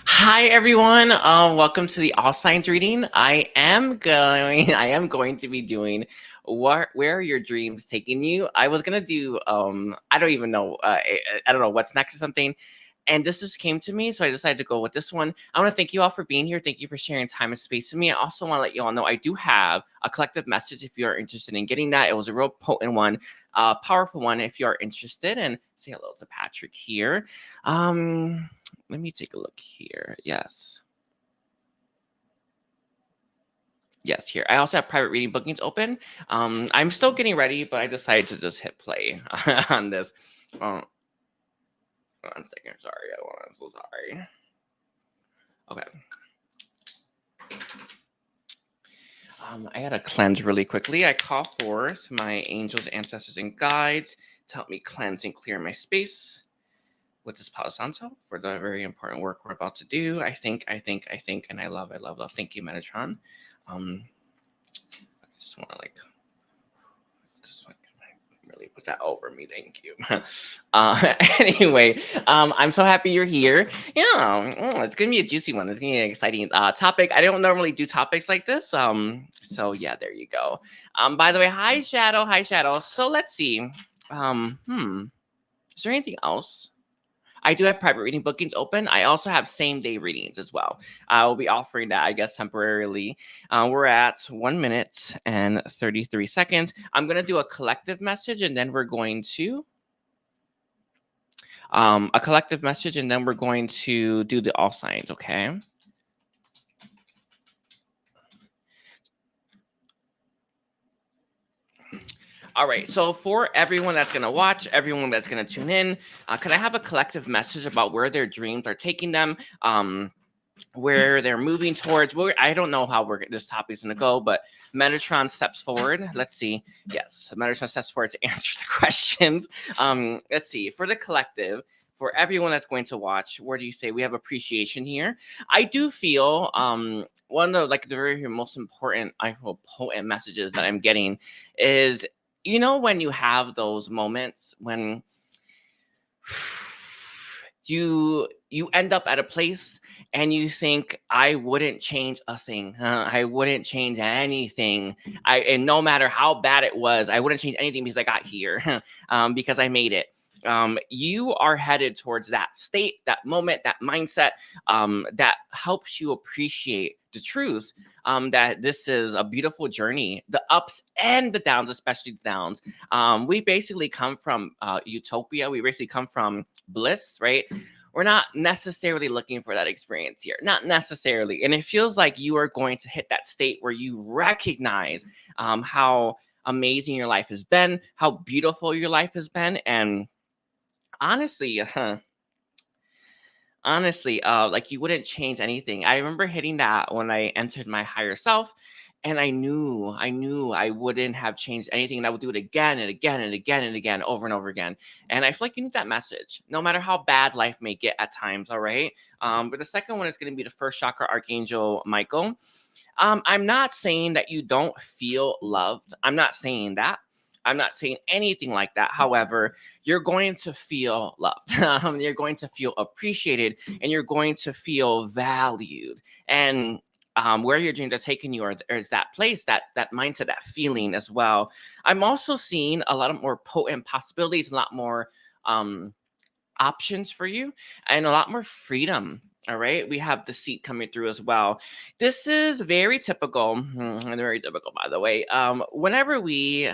Hi everyone. Welcome to the All Signs reading. I am going to be doing where are your dreams taking you. I was gonna do I don't even know I don't know what's next or something. And this just came to me, so I decided to go with this one. I want to thank you all for being here. Thank you for sharing time and space with me. I also want to let you all know I do have a collective message if you are interested in getting that. It was a real potent one, powerful one if you are interested. And say hello to Patrick here. Let me take a look here. Yes. Yes, here. I also have private reading bookings open. I'm still getting ready, but I decided to just hit play on this. 1 second. Sorry. I'm so sorry. Okay. I gotta cleanse really quickly. I call forth my angels, ancestors, and guides to help me cleanse and clear my space with this Palo Santo for the very important work we're about to do. I think, and I love. Thank you, Metatron. I just want to really put that over me. Thank you. Anyway, I'm so happy you're here. It's gonna be a juicy one. It's gonna be an exciting topic. I don't normally do topics like this. So yeah, there you go. By the way, hi Shadow. So let's see. Is there anything else? I do have private reading bookings open. I also have same day readings as well. I will be offering that, I guess, temporarily. We're at 1 minute and 33 seconds. I'm going to do a collective message and then we're going to do the all signs, okay? All right, so for everyone that's going to watch, everyone that's going to tune in, could I have a collective message about where their dreams are taking them? Where they're moving towards. I don't know how this topic is going to go, but Metatron steps forward. Let's see. Yes, Metatron steps forward to answer the questions. Let's see. For the collective, for everyone that's going to watch, where do you say we have appreciation here? I do feel one of the very most important, I feel, potent messages that I'm getting is, when you have those moments when you end up at a place and you think, I wouldn't change a thing. I wouldn't change anything. And no matter how bad it was, I wouldn't change anything because I got here, because I made it. You are headed towards that state, that moment, that mindset that helps you appreciate the truth, that this is a beautiful journey, the ups and the downs, especially the downs. We basically come from utopia. We basically come from bliss, right? We're not necessarily looking for that experience here, not necessarily. And it feels like you are going to hit that state where you recognize how amazing your life has been, how beautiful your life has been. And honestly, like you wouldn't change anything. I remember hitting that when I entered my higher self, and I knew I wouldn't have changed anything, and I would do it again and again and again and again, over and over again. And I feel like you need that message, no matter how bad life may get at times. All right. But the second one is going to be the first chakra archangel Michael. I'm not saying that you don't feel loved. I'm not saying that. I'm not saying anything like that. However, you're going to feel loved. You're going to feel appreciated, and you're going to feel valued. And where your dreams are taking you is that place, that mindset, that feeling as well. I'm also seeing a lot of more potent possibilities, a lot more options for you, and a lot more freedom. All right, we have the seat coming through as well. This is very typical, and very typical, by the way. Whenever we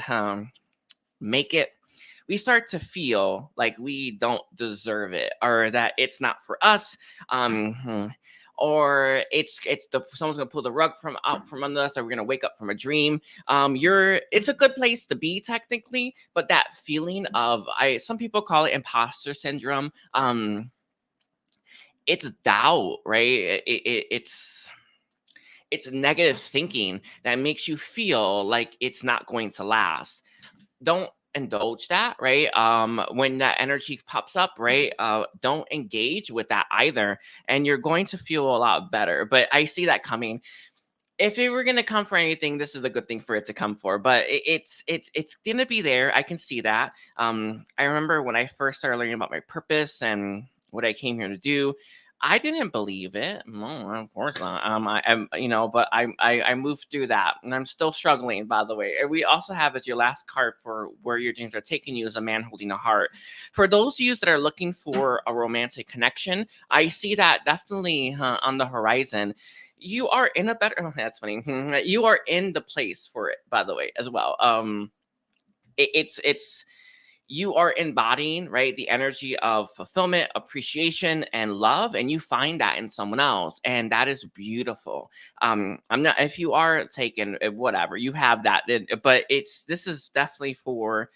make it, we start to feel like we don't deserve it, or that it's not for us. Or someone's gonna pull the rug out from under us, or we're gonna wake up from a dream. It's a good place to be technically, but that feeling of, some people call it imposter syndrome. It's doubt, right? It's negative thinking that makes you feel like it's not going to last. Don't indulge that, right? When that energy pops up, right? Don't engage with that either, and you're going to feel a lot better. But I see that coming. If it were going to come for anything, this is a good thing for it to come for. But it's going to be there. I can see that. I remember when I first started learning about my purpose and what I came here to do, I didn't believe it. No, of course not. But I moved through that, and I'm still struggling. By the way, and we also have as your last card for where your dreams are taking you is a man holding a heart. For those of you that are looking for a romantic connection, I see that definitely on the horizon. You are in a better. Oh, that's funny. You are in the place for it. By the way, as well. It's you are embodying, right, the energy of fulfillment, appreciation, and love, and you find that in someone else, and that is beautiful. I'm not, if you are taken, whatever, you have that, but this is definitely for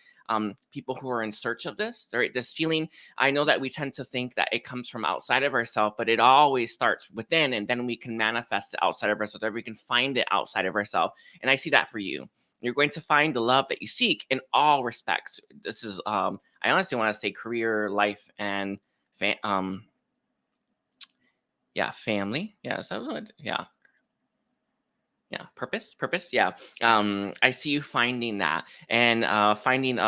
people who are in search of this, right? This feeling. I know that we tend to think that it comes from outside of ourselves, but it always starts within, and then we can manifest it outside of ourselves, or we can find it outside of ourselves. And I see that for you. You're going to find the love that you seek in all respects. This is, I honestly want to say career, life, and family. Yeah, yeah, purpose. Yeah. I see you finding that, and finding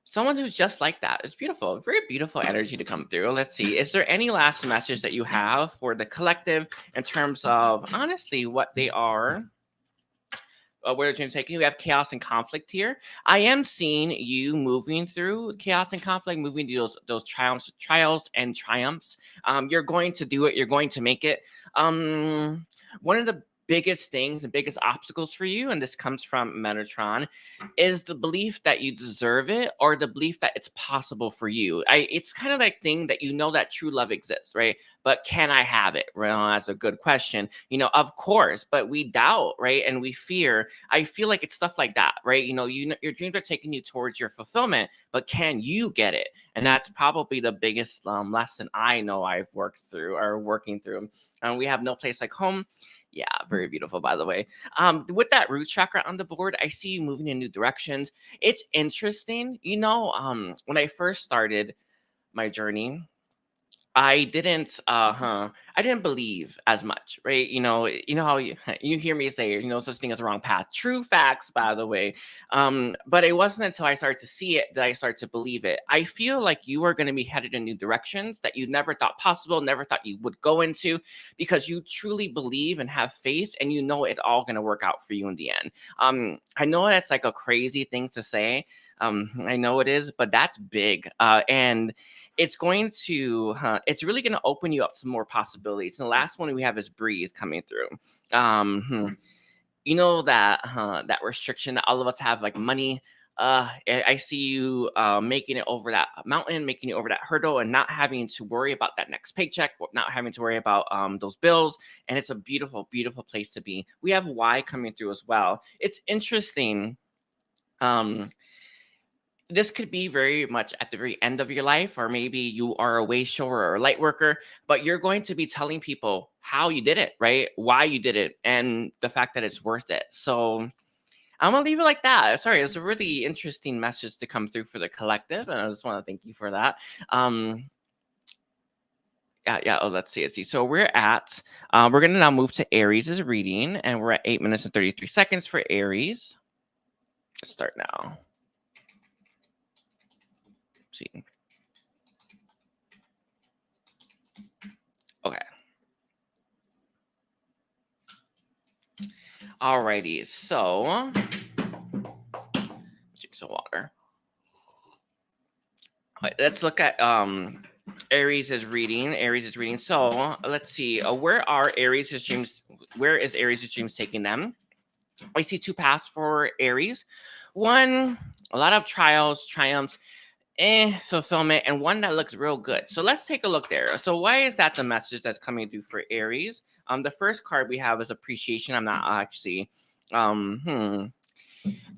someone who's just like that. It's beautiful, very beautiful energy to come through. Let's see. Is there any last message that you have for the collective in terms of honestly what they are? Where it's going to take you. We have chaos and conflict here. I am seeing you moving through chaos and conflict, moving through those trials and triumphs. You're going to do it. You're going to make it. One of the biggest things and biggest obstacles for you, and this comes from Metatron, is the belief that you deserve it, or the belief that it's possible for you. It's kind of like thing that that true love exists, right? But can I have it? Well, that's a good question. Of course, but we doubt, right? And we fear. I feel like it's stuff like that, right? Your dreams are taking you towards your fulfillment, but can you get it? And that's probably the biggest lesson I know I've worked through or working through. We have no place like home. Yeah, very beautiful, by the way. With that root chakra on the board, I see you moving in new directions. It's interesting. When I first started my journey, I didn't believe as much, right? How you hear me say, such thing as a wrong path. True facts, by the way. But it wasn't until I started to see it that I started to believe it. I feel like you are going to be headed in new directions that you never thought possible, never thought you would go into, because you truly believe and have faith, and it's all going to work out for you in the end. I know that's like a crazy thing to say. I know it is, but that's big. And it's it's really going to open you up to more possibilities. And the last one we have is breathe coming through. That restriction that all of us have, like money. I see you making it over that mountain, making it over that hurdle, and not having to worry about that next paycheck, not having to worry about those bills. And it's a beautiful, beautiful place to be. We have Y coming through as well. It's interesting. This could be very much at the very end of your life, or maybe you are a way shower or a light worker, but you're going to be telling people how you did it, right? Why you did it, and the fact that it's worth it. So I'm gonna leave it like that. Sorry, it's a really interesting message to come through for the collective, and I just want to thank you for that. Yeah. Oh, let's see. So we're gonna now move to Aries' reading, and we're at 8 minutes and 33 seconds for Aries. Let's start now. See. Okay. Alrighty. So, drink some water. All right, let's look at Aries' reading. So let's see. Where is Aries' dreams taking them? I see two paths for Aries. One, a lot of trials, triumphs, fulfillment, and one that looks real good. So let's take a look there. So why is that the message that's coming through for Aries? The first card we have is appreciation. I'm not actually. Do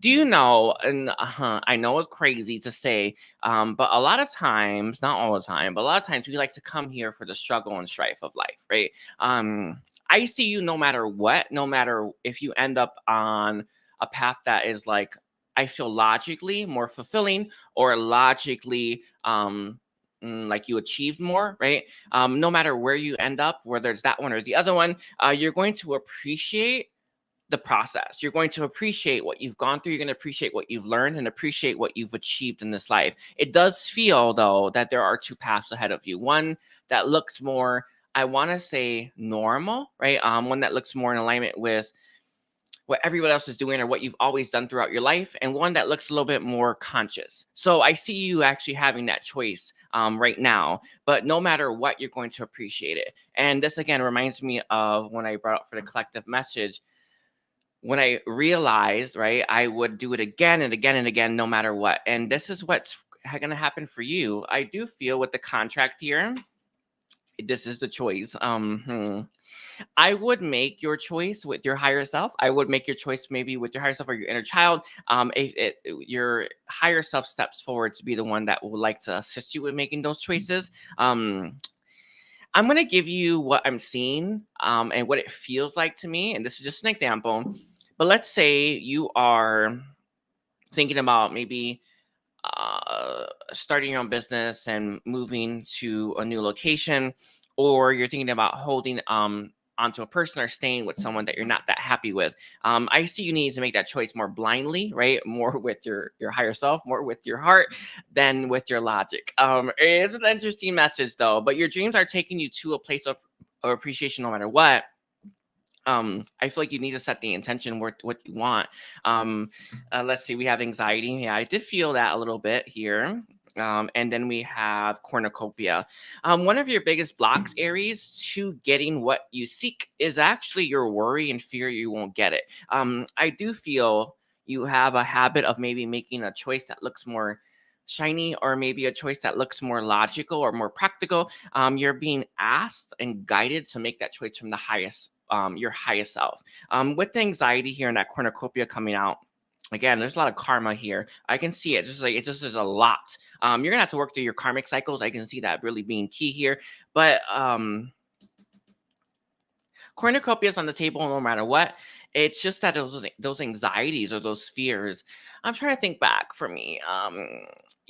you know? And I know it's crazy to say, but a lot of times, not all the time, but a lot of times we like to come here for the struggle and strife of life, right? I see you no matter what, no matter if you end up on a path that is like, I feel logically more fulfilling, or logically like you achieved more, right? No matter where you end up, whether it's that one or the other one, you're going to appreciate the process. You're going to appreciate what you've gone through. You're going to appreciate what you've learned and appreciate what you've achieved in this life. It does feel, though, that there are two paths ahead of you. One that looks more I want to say normal, right? One that looks more in alignment with what everyone else is doing or what you've always done throughout your life, and one that looks a little bit more conscious. So I see you actually having that choice right now, but no matter what, you're going to appreciate it. And this again reminds me of when I brought up for the collective message, when I realized, right, I would do it again and again and again, no matter what. And this is what's going to happen for you. I do feel with the contract here, this is the choice. I would make your choice with your higher self. I would make your choice maybe with your higher self or your inner child. If your higher self steps forward to be the one that would like to assist you with making those choices. I'm going to give you what I'm seeing and what it feels like to me. And this is just an example. But let's say you are thinking about maybe starting your own business and moving to a new location, or you're thinking about holding onto a person or staying with someone that you're not that happy with. I see you need to make that choice more blindly, right? More with your higher self, more with your heart than with your logic. It's an interesting message though, but your dreams are taking you to a place of appreciation no matter what. I feel like you need to set the intention what you want. Let's see, we have anxiety. Yeah, I did feel that a little bit here. And then we have cornucopia. One of your biggest blocks, Aries, to getting what you seek is actually your worry and fear you won't get it. I do feel you have a habit of maybe making a choice that looks more shiny, or maybe a choice that looks more logical or more practical. You're being asked and guided to make that choice from the highest, your highest self. With the anxiety here and that cornucopia coming out, again, there's a lot of karma here. I can see it. Just like it just is a lot. You're gonna have to work through your karmic cycles. I can see that really being key here. But cornucopia is on the table no matter what. It's just that those anxieties or those fears. I'm trying to think back for me.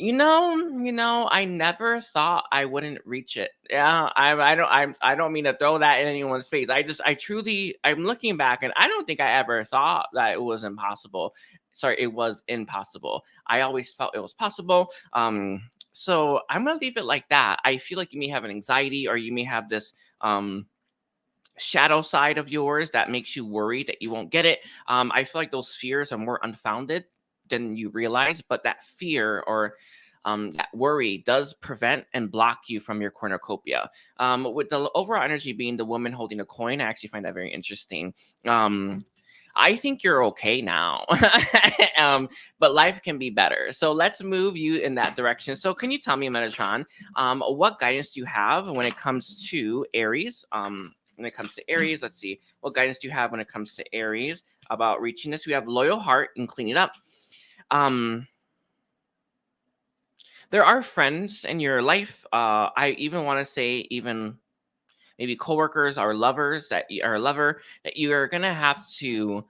I never thought I wouldn't reach it. Yeah, I don't mean to throw that in anyone's face. I'm looking back and I don't think I ever thought that it was impossible. Sorry, it was impossible. I always felt it was possible. So I'm gonna leave it like that. I feel like you may have an anxiety, or you may have this shadow side of yours that makes you worry that you won't get it. I feel like those fears are more unfounded than you realize, but that fear or that worry does prevent and block you from your cornucopia. With the overall energy being the woman holding a coin, I actually find that very interesting. I think you're okay now, but life can be better. So let's move you in that direction. So can you tell me, Metatron, what guidance do you have when it comes to Aries? When it comes to Aries, let's see. What guidance do you have when it comes to Aries about reaching this? We have loyal heart and clean it up. There are friends in your life. I even want to say even maybe coworkers or lovers that are a lover that you are going to have to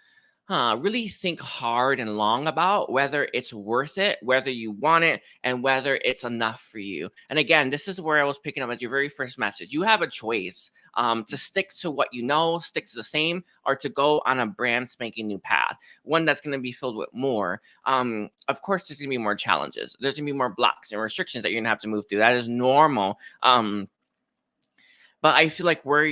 really think hard and long about whether it's worth it, whether you want it, and whether it's enough for you. And again, this is where I was picking up as your very first message. You have a choice to stick to what you know, stick to the same, or to go on a brand spanking new path, one that's going to be filled with more. Of course, there's going to be more challenges. There's going to be more blocks and restrictions that you're going to have to move through. That is normal. But I feel like where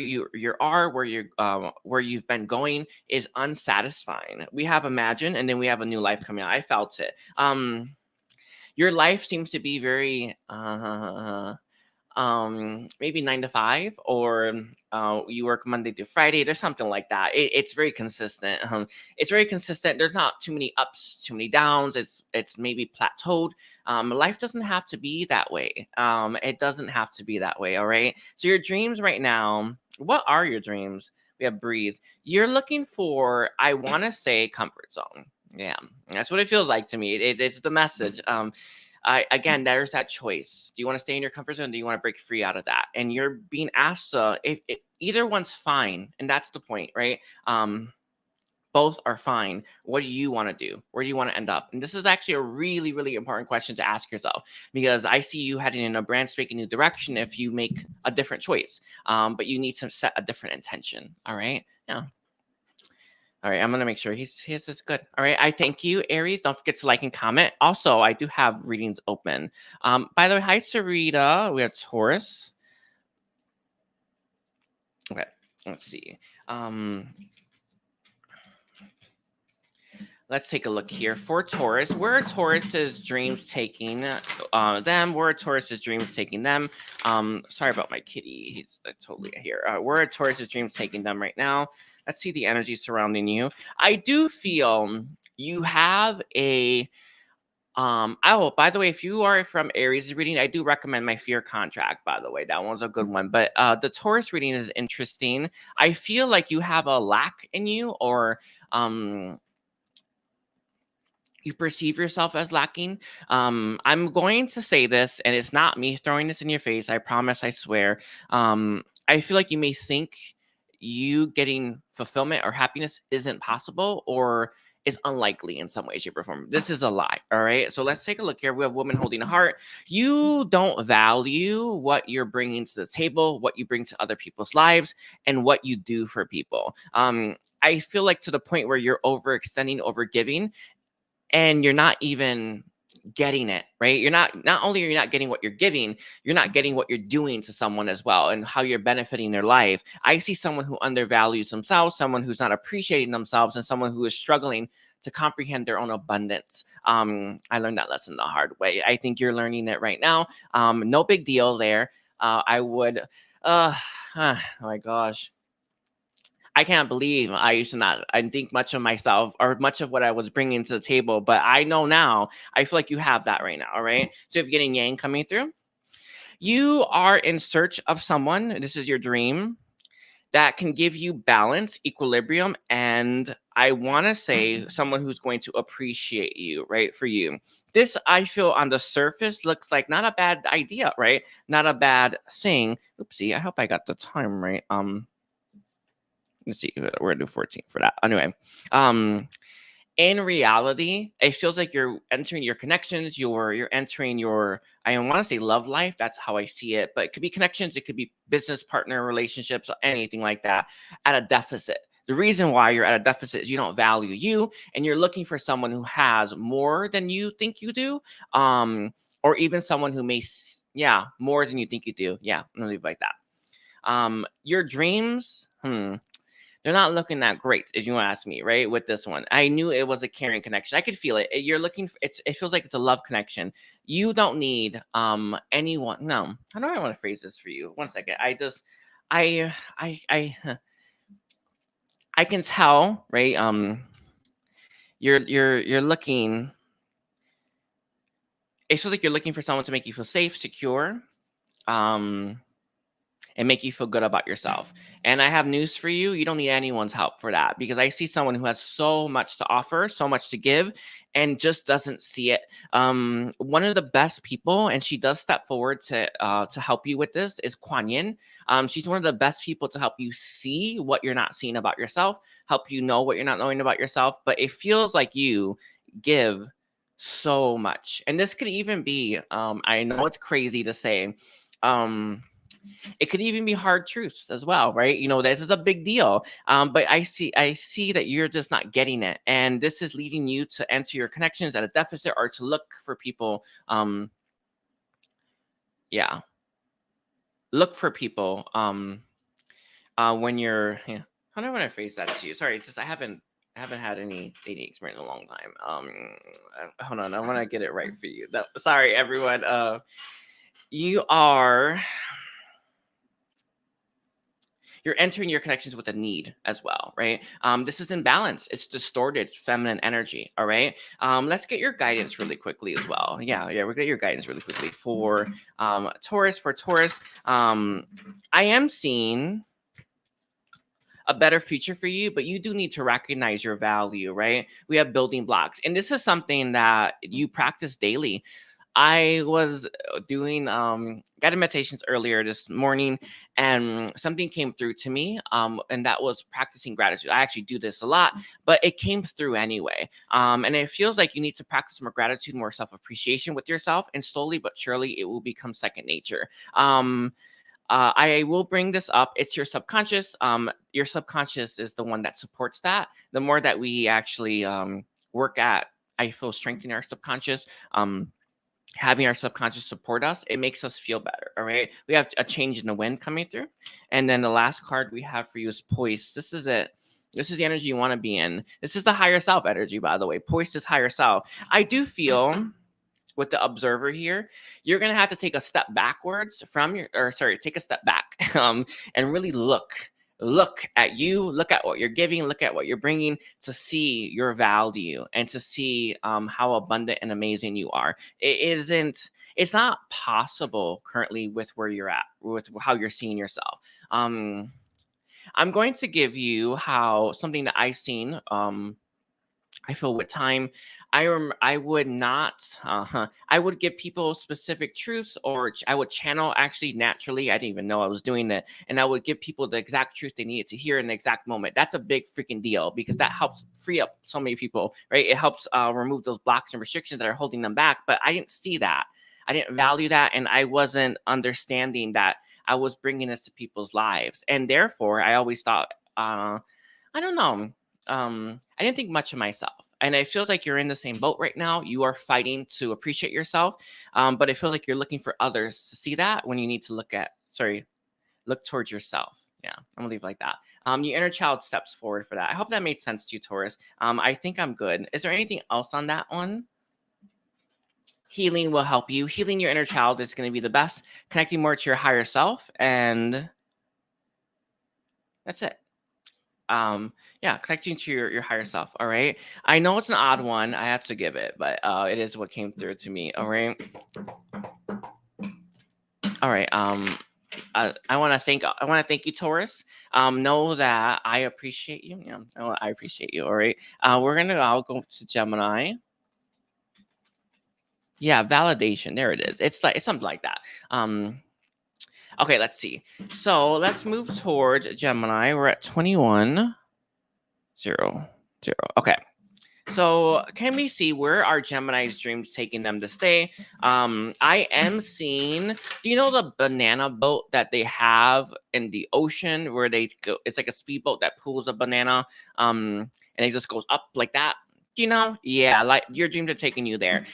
where you've been going is unsatisfying. We have Imagine, and then we have a new life coming out. I felt it. Your life seems to be very maybe 9 to 5, or you work Monday through Friday. There's something like that. It's very consistent. It's very consistent. There's not too many ups, too many downs. It's maybe plateaued. Life doesn't have to be that way. It doesn't have to be that way. All right. So your dreams right now, what are your dreams? We have breathe. You're looking for, I want to say, comfort zone. Yeah, that's what it feels like to me. It's the message. Again, there's that choice. Do you want to stay in your comfort zone? Do you want to break free out of that? And you're being asked to, if either one's fine, and that's the point, right? Both are fine. What do you want to do? Where do you want to end up? And this is actually a really, really important question to ask yourself, because I see you heading in a brand spanking new direction if you make a different choice. But you need to set a different intention. All right. Yeah. All right, I'm gonna make sure his is good. All right, I thank you, Aries. Don't forget to like and comment. Also, I do have readings open. By the way, hi Sarita. We have Taurus. Okay, let's see. Let's take a look here for Taurus. Where are Taurus's dreams taking them? Where are Taurus's dreams taking them? Sorry about my kitty. He's totally here. Where are Taurus's dreams taking them right now? Let's see the energy surrounding you. I do feel you have a oh, by the way, if you are from Aries reading, I do recommend my Fear Contract, by the way. That one's a good one. But the Taurus reading is interesting. I feel like you have a lack in you, or you perceive yourself as lacking. I'm going to say this, and it's not me throwing this in your face. I promise, I swear. I feel like you may think you getting fulfillment or happiness isn't possible, or is unlikely in some way, shape, or form. This is a lie. All right. So let's take a look here. We have woman holding a heart. You don't value what you're bringing to the table, what you bring to other people's lives, and what you do for people. I feel like to the point where you're overextending, overgiving, and you're not even getting it, right? Not only are you not getting what you're giving, you're not getting what you're doing to someone as well, and how you're benefiting their life. I see someone who undervalues themselves, someone who's not appreciating themselves, and someone who is struggling to comprehend their own abundance. I learned that lesson the hard way. I think you're learning it right now. No big deal there. I would oh my gosh, I can't believe I used to not I didn't think much of myself or much of what I was bringing to the table, but I know now. I feel like you have that right now, all right? So if you're getting yang coming through, you are in search of someone, this is your dream, that can give you balance, equilibrium, and I want to say someone who's going to appreciate you, right? For you. This, I feel on the surface looks like not a bad idea, right? Not a bad thing. Oopsie, I hope I got the time right. Let's see, we're gonna do 14 for that. Anyway, in reality, it feels like you're entering your connections, you're entering your, I don't want to say love life, that's how I see it, but it could be connections, it could be business partner relationships, anything like that, at a deficit. The reason why you're at a deficit is you don't value you, and you're looking for someone who has more than you think you do, or even someone who may, yeah, more than you think you do. Yeah, I'm gonna leave it like that. Your dreams, they're not looking that great, if you ask me, right? With this one, I knew it was a caring connection. I could feel it. You're looking for, it feels like it's a love connection. You don't need anyone. No, how do I want to phrase this for you? One second. I I can tell, right? You're looking. It feels like you're looking for someone to make you feel safe, secure. And make you feel good about yourself. And I have news for you. You don't need anyone's help for that, because I see someone who has so much to offer, so much to give, and just doesn't see it. One of the best people, and she does step forward to help you with this, is Kuan Yin. She's one of the best people to help you see what you're not seeing about yourself, help you know what you're not knowing about yourself. But it feels like you give so much. And this could even be, I know it's crazy to say, it could even be hard truths as well, right? You know, this is a big deal. But I see that you're just not getting it, and this is leading you to enter your connections at a deficit, or to look for people. Yeah, look for people. When you're, yeah. How do I want to phrase that to you? Sorry, it's just I haven't had any dating experience in a long time. Hold on, I want to get it right for you. Sorry, everyone. You are. You're entering your connections with a need as well, right? This is imbalance. It's distorted feminine energy, all right? Let's get your guidance really quickly as well. Yeah, we'll get your guidance really quickly for Taurus. For Taurus, I am seeing a better future for you, but you do need to recognize your value, right? We have building blocks, and this is something that you practice daily. I was doing guided meditations earlier this morning, and something came through to me, and that was practicing gratitude. I actually do this a lot, but it came through anyway. And it feels like you need to practice more gratitude, more self-appreciation with yourself, and slowly but surely it will become second nature. I will bring this up. It's your subconscious. Your subconscious is the one that supports that. The more that we actually work at, I feel, strengthening our subconscious, having our subconscious support us, it makes us feel better. All right. We have a change in the wind coming through. And then the last card we have for you is Poised. This is it. This is the energy you want to be in. This is the higher self energy, by the way. Poised is higher self. I do feel with the observer here, you're going to have to take a step backwards from your, or sorry, take a step back and really look at you, look at what you're giving, look at what you're bringing, to see your value and to see how abundant and amazing you are. It's not possible currently with where you're at, with how you're seeing yourself. I'm going to give you something that I've seen. I feel with time, I would not, I would give people specific truths, or I would channel actually naturally. I didn't even know I was doing that. And I would give people the exact truth they needed to hear in the exact moment. That's a big freaking deal, because that helps free up so many people, right? It helps remove those blocks and restrictions that are holding them back. But I didn't see that. I didn't value that. And I wasn't understanding that I was bringing this to people's lives. And therefore, I always thought, I don't know. I didn't think much of myself. And it feels like you're in the same boat right now. You are fighting to appreciate yourself. But it feels like you're looking for others to see that when you need to look towards yourself. Yeah, I'm gonna leave it like that. Your inner child steps forward for that. I hope that made sense to you, Taurus. I think I'm good. Is there anything else on that one? Healing will help you. Healing your inner child is going to be the best. Connecting more to your higher self. And that's it. Yeah, connecting to your higher self. All right. I know it's an odd one. I have to give it, but it is what came through to me. All right. All right. I want to thank you, Taurus. Know that I appreciate you. Yeah, I appreciate you. All right. I'll go to Gemini. Yeah, validation. There it is. It's something like that. Okay, let's see. So let's move towards Gemini. We're at 21. 0, 0. Okay. So can we see where are Gemini's dreams taking them to stay? I am seeing, do you know the banana boat that they have in the ocean where they go, it's like a speedboat that pulls a banana and it just goes up like that? Do you know? Yeah, like your dreams are taking you there.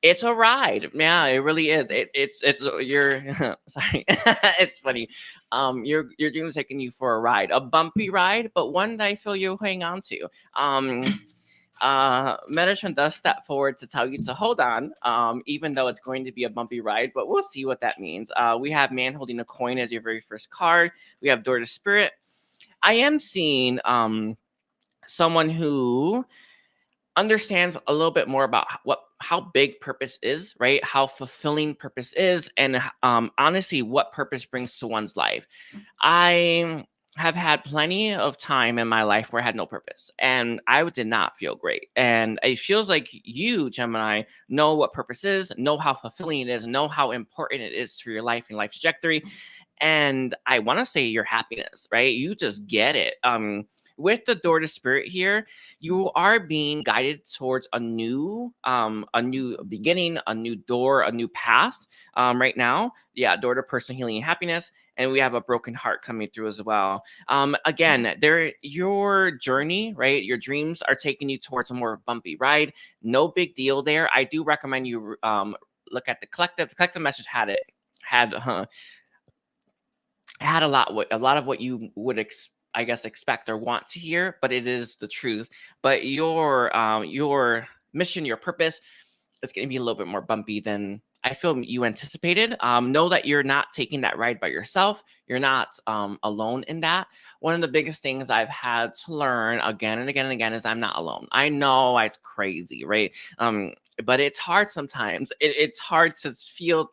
It's a ride. Yeah, it really is. It's you're sorry. It's funny. Your dream is taking you for a ride, a bumpy ride, but one that I feel you'll hang on to. Medicine does step forward to tell you to hold on, even though it's going to be a bumpy ride, but we'll see what that means. We have man holding a coin as your very first card. We have door to spirit. I am seeing someone who understands a little bit more about how big purpose is, right? How fulfilling purpose is, and honestly, what purpose brings to one's life. I have had plenty of time in my life where I had no purpose, and I did not feel great. And it feels like you, Gemini, know what purpose is, know how fulfilling it is, know how important it is for your life and life trajectory. And I want to say your happiness, right? You just get it. With the door to spirit here, you are being guided towards a new beginning, a new door, a new path. Right now, yeah, door to personal healing and happiness, and we have a broken heart coming through as well. Again, your journey, right? Your dreams are taking you towards a more bumpy ride. No big deal there. I do recommend you look at the collective. The collective message had a lot of what you would expect or want to hear, but it is the truth. But your mission, your purpose, is going to be a little bit more bumpy than I feel you anticipated. Know that you're not taking that ride by yourself. You're not alone in that. One of the biggest things I've had to learn again and again and again is I'm not alone. I know it's crazy, right? But it's hard sometimes. It's hard to feel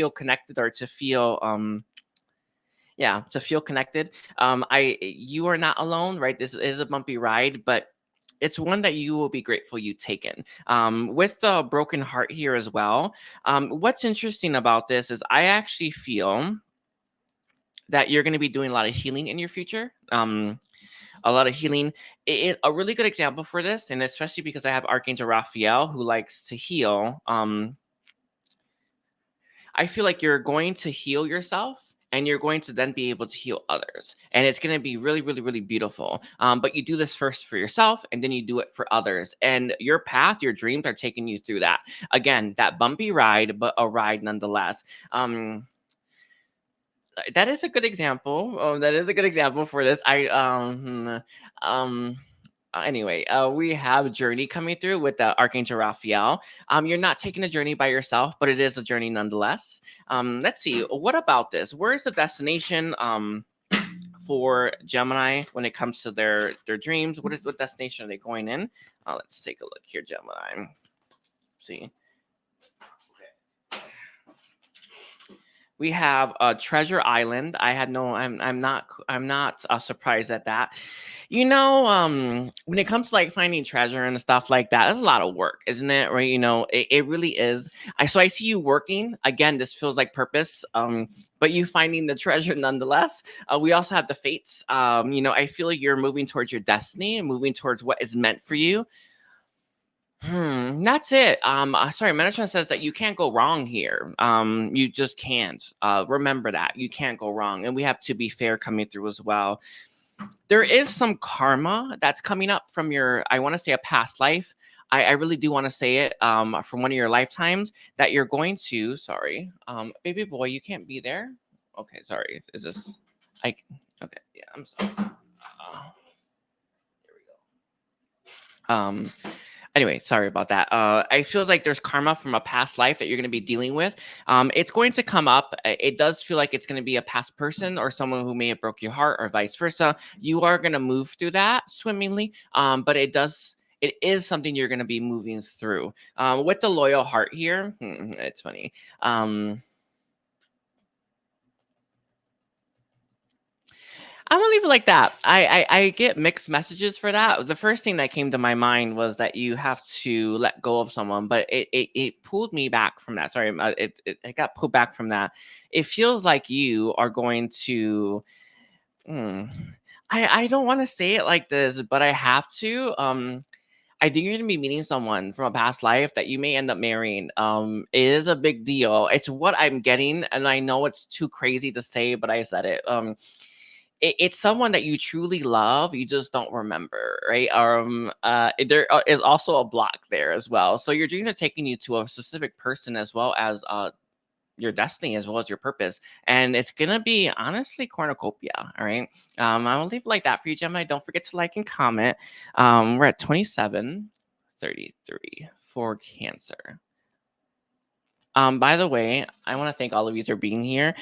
connected, or to feel to feel connected. You are not alone, right? This is a bumpy ride, but it's one that you will be grateful you taken. With the broken heart here as well. What's interesting about this is I actually feel that you're going to be doing a lot of healing in your future. A lot of healing. A really good example for this, and especially because I have Archangel Raphael who likes to heal. I feel like you're going to heal yourself, and you're going to then be able to heal others. And it's going to be really, really, really beautiful. But you do this first for yourself, and then you do it for others. And your path, your dreams are taking you through that. Again, that bumpy ride, but a ride nonetheless. That is a good example. That is a good example for this. Anyway, we have Journey coming through with the Archangel Raphael. You're not taking a journey by yourself, but it is a journey nonetheless. Let's see. What about this? Where's the destination for Gemini when it comes to their dreams? What destination are they going in? Let's take a look here, Gemini. See. We have Treasure Island. I'm not surprised at that. You know, when it comes to like finding treasure and stuff like that, that's a lot of work, isn't it? Right? You know, it really is. So I see you working. Again, this feels like purpose. But you finding the treasure nonetheless. We also have the fates. You know, I feel like you're moving towards your destiny and moving towards what is meant for you. That's it. Sorry, Metatron says that you can't go wrong here. You just can't. Remember that. You can't go wrong. And we have To Be Fair coming through as well. There is some karma that's coming up from your, I want to say a past life. I really do want to say it from one of your lifetimes that you're going to, sorry. Baby boy, you can't be there. Okay, sorry. Is this, okay, yeah, I'm sorry. There we go. Anyway, sorry about that. I feel like there's karma from a past life that you're going to be dealing with. It's going to come up. It does feel like it's going to be a past person or someone who may have broke your heart or vice versa. You are going to move through that swimmingly, but it is something you're going to be moving through. With the loyal heart here, it's funny. I'm gonna leave it like that. I get mixed messages for that. The first thing that came to my mind was that you have to let go of someone, but it pulled me back from that. Sorry, it got pulled back from that. It feels like you are going to. I don't want to say it like this, but I have to. I think you're gonna be meeting someone from a past life that you may end up marrying. It is a big deal. It's what I'm getting, and I know it's too crazy to say, but I said it. It's someone that you truly love, you just don't remember, right? There is also a block there as well. So your dreams are taking you to a specific person as well as your destiny as well as your purpose. And it's gonna be honestly cornucopia. All right. I will leave it like that for you, Gemini. Don't forget to like and comment. We're at 27:33 for Cancer. By the way, I want to thank all of you for being here.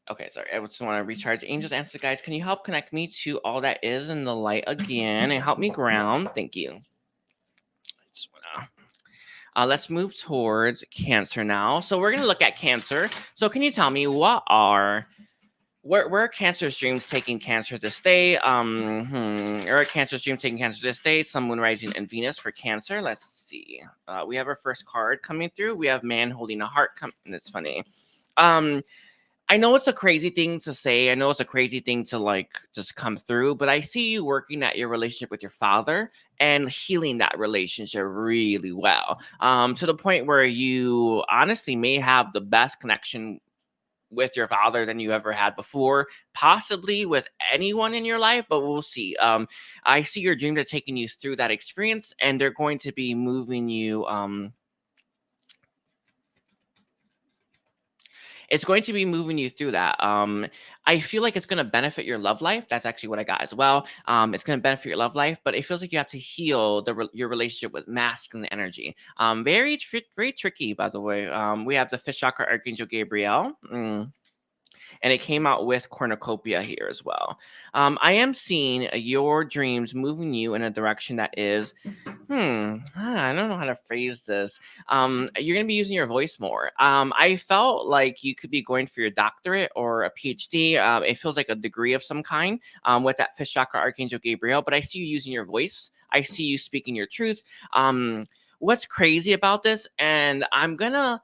Okay, sorry. I just want to recharge. Angels, answer, guys. Can you help connect me to all that is in the light again and help me ground? Thank you. Let's move towards Cancer now. So we're going to look at Cancer. So can you tell me where are Cancer's dreams taking Cancer this day? Are Cancer's dreams taking Cancer this day? Sun, Moon, Rising, and Venus for Cancer. Let's see. We have our first card coming through. We have Man Holding a Heart. It's funny. I know it's a crazy thing to say. I know it's a crazy thing to like just come through, but I see you working at your relationship with your father and healing that relationship really well. To the point where you honestly may have the best connection with your father than you ever had before, possibly with anyone in your life, but we'll see. I see your dreams are taking you through that experience, and they're going to be moving you. It's going to be moving you through that. I feel like it's going to benefit your love life. That's actually what I got as well. It's going to benefit your love life, but it feels like you have to heal your relationship with masculine energy. Very tricky, by the way. We have the Fish Chakra Archangel Gabriel. And it came out with cornucopia here as well. I am seeing your dreams moving you in a direction that is, I don't know how to phrase this. You're going to be using your voice more. I felt like you could be going for your doctorate or a PhD. It feels like a degree of some kind with that Fish Chakra Archangel Gabriel, but I see you using your voice. I see you speaking your truth. What's crazy about this, and I'll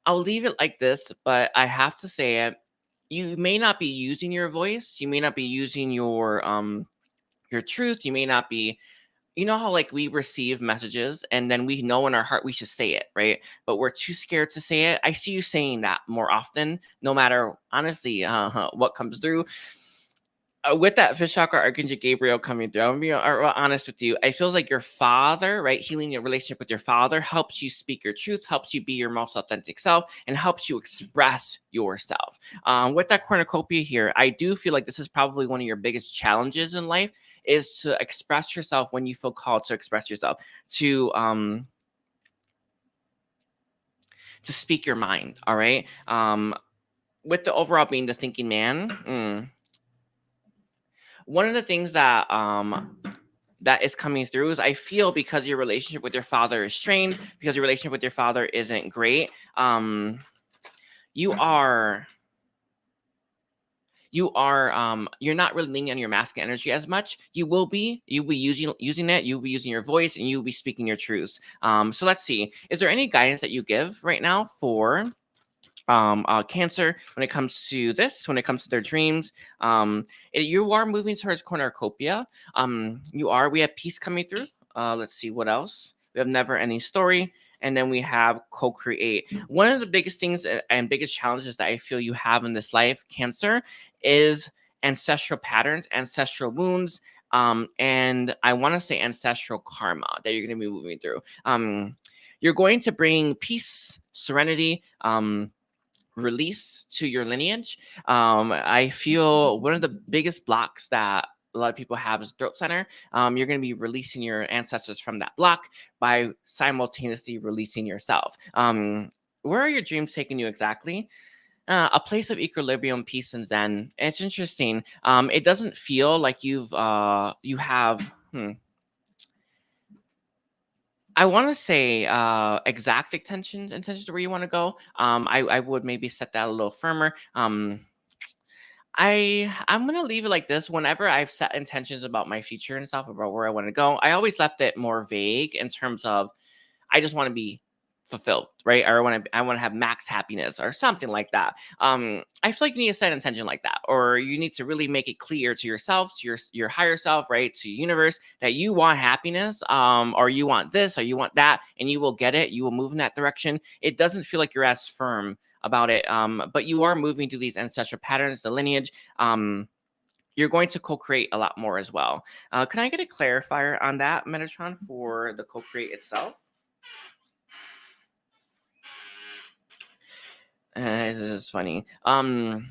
leave it like this, but I have to say it. You may not be using your voice. You may not be using your truth. You may not be you know how like we receive messages and then we know in our heart we should say it, right? But we're too scared to say it. I see you saying that more often, no matter honestly what comes through. With that fish chakra Archangel Gabriel coming through, I'm gonna be honest with you. It feels like your father, right? Healing your relationship with your father helps you speak your truth, helps you be your most authentic self, and helps you express yourself. With that cornucopia here, I do feel like this is probably one of your biggest challenges in life is to express yourself when you feel called to express yourself, to speak your mind. All right. With the overall being the thinking man. One of the things that is coming through is I feel because your relationship with your father is strained, because your relationship with your father isn't great, you are you're not really leaning on your masculine energy as much. You'll be using it, you'll be using your voice, and you'll be speaking your truths. So let's see, is there any guidance that you give right now for Cancer when it comes to this, when it comes to their dreams? You are moving towards cornucopia. We have peace coming through. Let's see what else. We have never ending story, and then we have co-create. One of the biggest things and biggest challenges that I feel you have in this life, Cancer, is ancestral patterns, ancestral wounds, and I want to say ancestral karma that you're going to be moving through. You're going to bring peace, serenity, release to your lineage. I feel one of the biggest blocks that a lot of people have is throat center. You're going to be releasing your ancestors from that block by simultaneously releasing yourself. Where are your dreams taking you exactly? A place of equilibrium, peace, and zen. And it's interesting. It doesn't feel like you have. I want to say exact intentions where you want to go. I would maybe set that a little firmer. I'm gonna leave it like this. Whenever I've set intentions about my future and stuff, about where I want to go, I always left it more vague in terms of I just want to be fulfilled, right? Or I want to have max happiness or something like that. I feel like you need to set an intention like that, or you need to really make it clear to yourself, to your higher self, right, to the universe, that you want happiness, or you want this, or you want that, and you will get it. You will move in that direction. It doesn't feel like you're as firm about it, but you are moving through these ancestral patterns, the lineage. You're going to co-create a lot more as well. Can I get a clarifier on that, Metatron, for the co-create itself? This is funny. I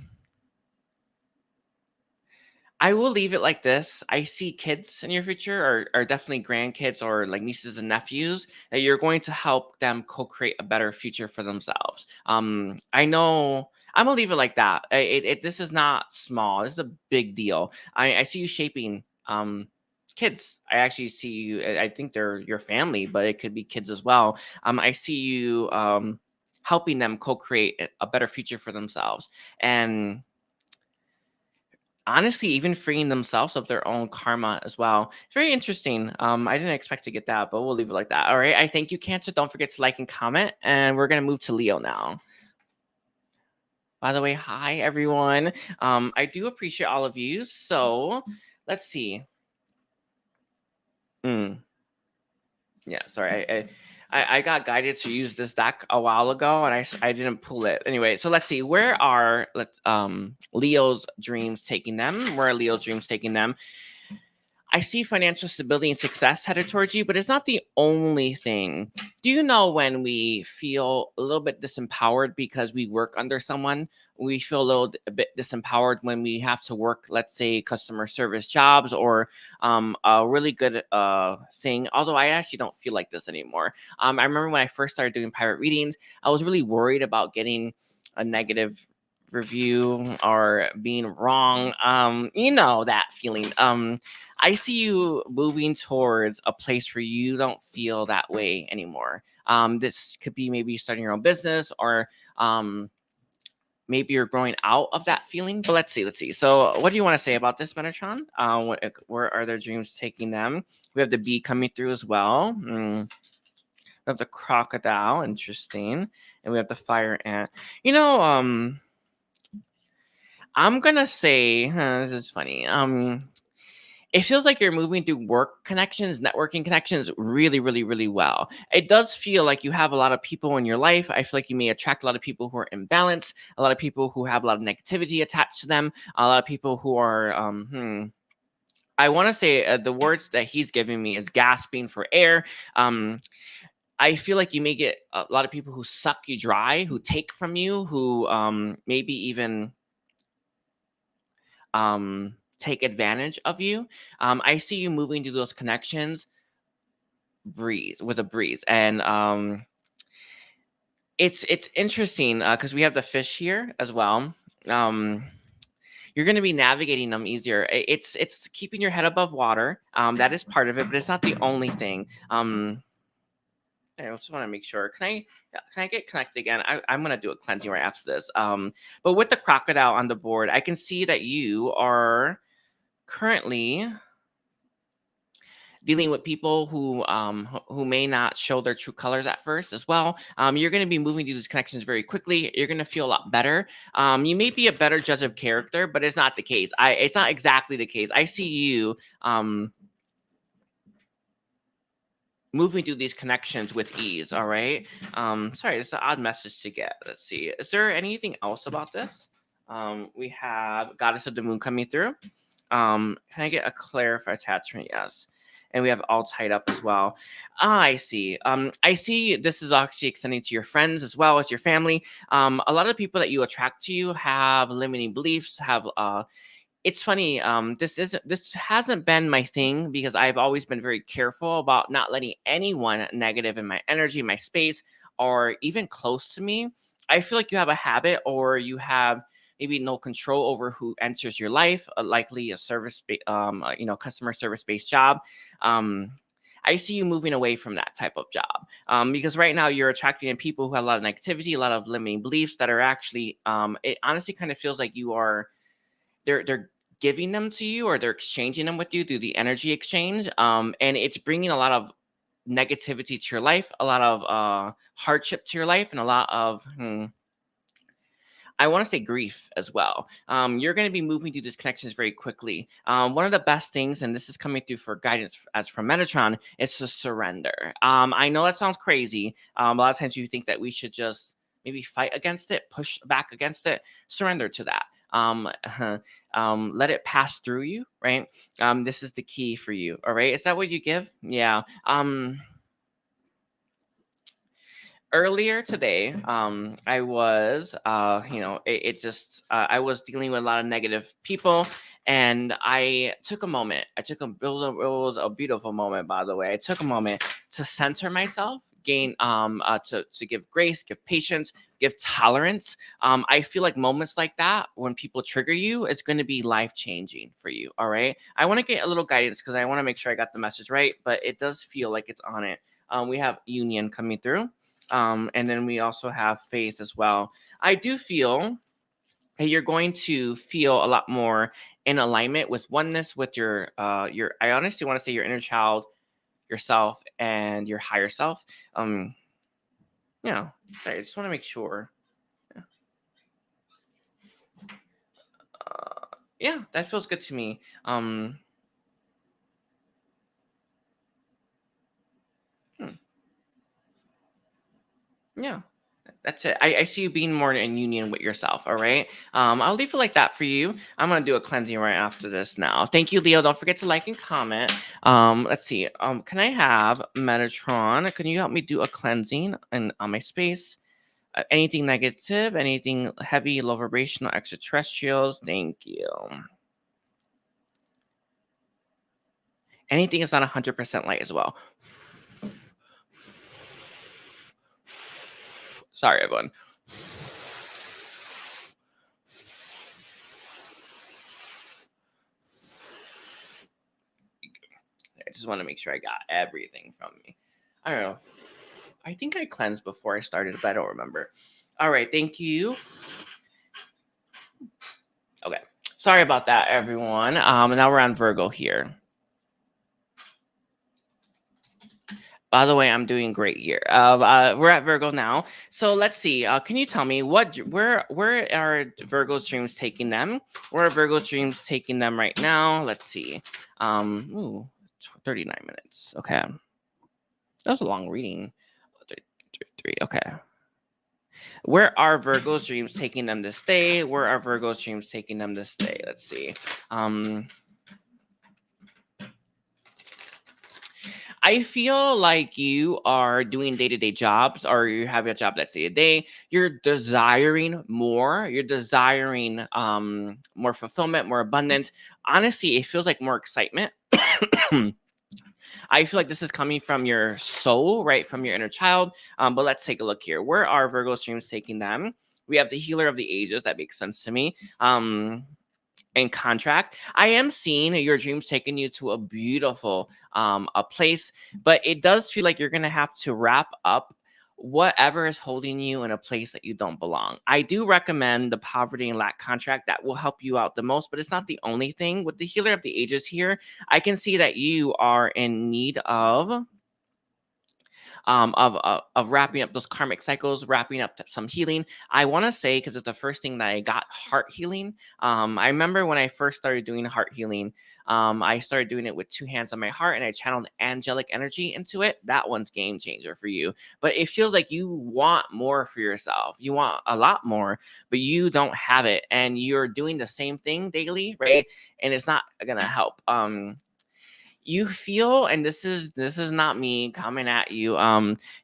will leave it like this. I see kids in your future, or definitely grandkids or like nieces and nephews, that you're going to help them co-create a better future for themselves. I know I'm gonna leave it like that. This is not small. This is a big deal. I see you shaping kids. I actually see you. I think they're your family, but it could be kids as well. I see you helping them co-create a better future for themselves, and honestly, even freeing themselves of their own karma as well. It's very interesting. I didn't expect to get that, but we'll leave it like that. All right. I thank you, Cancer. Don't forget to like and comment. And we're gonna move to Leo now. By the way, hi everyone. I do appreciate all of you. So let's see. Yeah, sorry. I got guided to use this deck a while ago, and I didn't pull it. Anyway, so let's see. Where are Leo's dreams taking them? Where are Leo's dreams taking them? I see financial stability and success headed towards you, but it's not the only thing. Do you know when we feel a little bit disempowered because we work under someone? We feel a bit disempowered when we have to work, let's say, customer service jobs, or a really good thing. Although I actually don't feel like this anymore. I remember when I first started doing private readings, I was really worried about getting a negative review or being wrong. You know that feeling. I see you moving towards a place where you don't feel that way anymore. This could be maybe starting your own business, or maybe you're growing out of that feeling. But let's see. So what do you want to say about this, Metatron? Where are their dreams taking them? We have the bee coming through as well. We have the crocodile, interesting, and we have the fire ant. I'm gonna say this is funny. it feels like you're moving through work connections, networking connections really, really, really well. It does feel like you have a lot of people in your life. I feel like you may attract a lot of people who are imbalanced, a lot of people who have a lot of negativity attached to them, a lot of people who are, I want to say the words that he's giving me is gasping for air. I feel like you may get a lot of people who suck you dry, who take from you, who maybe even take advantage of you. I see you moving through those connections with a breeze, and it's interesting because we have the fish here as well. You're going to be navigating them easier. It's keeping your head above water. That is part of it, but it's not the only thing. I just want to make sure. Can I get connected again? I'm gonna do a cleansing right after this. But with the crocodile on the board, I can see that you are currently dealing with people who may not show their true colors at first as well. You're going to be moving through these connections very quickly. You're going to feel a lot better. You may be a better judge of character, but it's not the case. It's not exactly the case. I see you moving through these connections with ease. All right. Sorry, it's an odd message to get. Let's see. Is there anything else about this? We have Goddess of the Moon coming through. Can I get a clarify attachment? Yes. And we have all tied up as well. I see. I see this is actually extending to your friends as well as your family. A lot of people that you attract to you have limiting beliefs, have it's funny. This hasn't been my thing because I've always been very careful about not letting anyone negative in my energy, my space, or even close to me. I feel like you have a habit, or you have maybe no control over who enters your life. Likely a customer service based job. I see you moving away from that type of job because right now you're attracting in people who have a lot of negativity, a lot of limiting beliefs that are actually. It honestly kind of feels like you are. They're giving them to you, or they're exchanging them with you through the energy exchange, and it's bringing a lot of negativity to your life, a lot of hardship to your life, and a lot of I want to say grief as well. You're going to be moving through these connections very quickly. One of the best things, and this is coming through for guidance as from Metatron, is to surrender. I know that sounds crazy. A lot of times you think that we should just maybe fight against it, push back against it, surrender to that. Let it pass through you, right? This is the key for you. All right. Is that what you give? Yeah. Earlier today, I was, I was dealing with a lot of negative people, and I took a moment. It was a beautiful moment, by the way. I took a moment to center myself, to give grace, give patience, give tolerance. I feel like moments like that, when people trigger you, it's going to be life changing for you. All right. I want to get a little guidance because I want to make sure I got the message right, but it does feel like it's on it. We have union coming through. And then we also have faith as well. I do feel that you're going to feel a lot more in alignment with oneness with your I honestly want to say your inner child, yourself, and your higher self. Sorry, I just want to make sure. Yeah, that feels good to me. Yeah. That's it. I see you being more in union with yourself. All right. I'll leave it like that for you. I'm gonna do a cleansing right after this now. Thank you, Leo. Don't forget to like and comment. Let's see. Can I have Metatron? Can you help me do a cleansing on my space? Anything negative, anything heavy, low vibrational, extraterrestrials? Thank you. Anything is not 100% light as well. Sorry, everyone. I just want to make sure I got everything from me. I don't know. I think I cleansed before I started, but I don't remember. All right, thank you. Okay, sorry about that, everyone. Now we're on Virgo here. By the way, I'm doing great here. We're at Virgo now, so let's see. Can you tell me where are Virgo's dreams taking them? Where are Virgo's dreams taking them right now? Let's see. 39 minutes. Okay, that was a long reading. 33. Okay. Where are Virgo's dreams taking them this day? Where are Virgo's dreams taking them this day? Let's see. I feel like you are doing day-to-day jobs, or you have a job that's day-to-day. You're desiring more. You're desiring more fulfillment, more abundance. Honestly, it feels like more excitement. I feel like this is coming from your soul, right? From your inner child. But let's take a look here. Where are Virgo streams taking them? We have the healer of the ages. That makes sense to me. And contract. I am seeing your dreams taking you to a beautiful a place, but it does feel like you're gonna have to wrap up whatever is holding you in a place that you don't belong. I do recommend the poverty and lack contract. That will help you out the most, but it's not the only thing. With the healer of the ages here, I can see that you are in need of wrapping up those karmic cycles, wrapping up some healing. I want to say, because it's the first thing that I got, heart healing. I remember when I first started doing heart healing, I started doing it with 2 hands on my heart, and I channeled angelic energy into it. That one's game changer for you. But it feels like you want more for yourself. You want a lot more, but you don't have it, and you're doing the same thing daily, right? And it's not gonna help. You feel, and this is not me coming at you,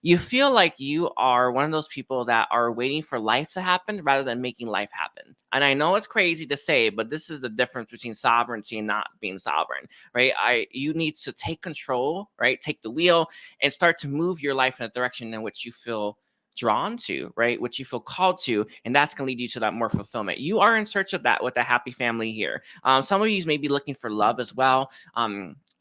you feel like you are one of those people that are waiting for life to happen rather than making life happen. And I know it's crazy to say, but this is the difference between sovereignty and not being sovereign, right? You need to take control, right? Take the wheel and start to move your life in a direction in which you feel drawn to, right? Which you feel called to, and that's going to lead you to that more fulfillment. You are in search of that with a happy family here. Some of you may be looking for love as well.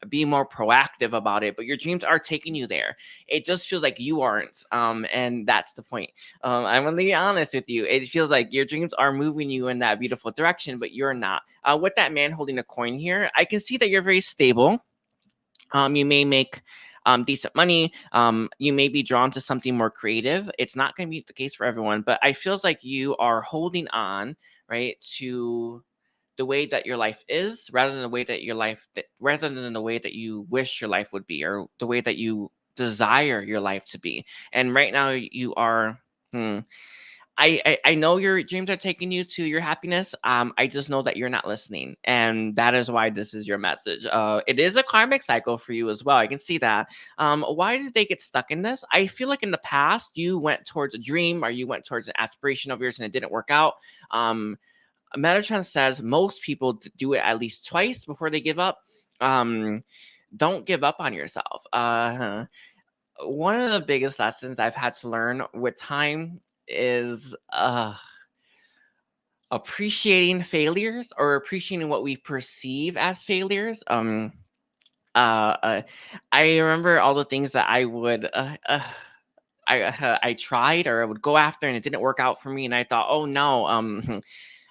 Be more proactive about it, but your dreams are taking you there. It just feels like you aren't, and that's the point. I'm gonna be honest with you. It feels like your dreams are moving you in that beautiful direction, but you're not. With that man holding a coin here, I can see that you're very stable. You may make decent money. You may be drawn to something more creative. It's not going to be the case for everyone, but I feels like you are holding on, right, to the way that your life is, rather than the way that rather than the way that you wish your life would be, or the way that you desire your life to be. And right now you are. I know your dreams are taking you to your happiness. I just know that you're not listening, and that is why this is your message. It is a karmic cycle for you as well. I can see that. Why did they get stuck in this? I feel like in the past you went towards a dream, or you went towards an aspiration of yours, and it didn't work out. Metatron says most people do it at least twice before they give up. Don't give up on yourself. One of the biggest lessons I've had to learn with time is appreciating failures, or appreciating what we perceive as failures. I remember all the things that I would I tried, or I would go after, and it didn't work out for me, and I thought, oh no,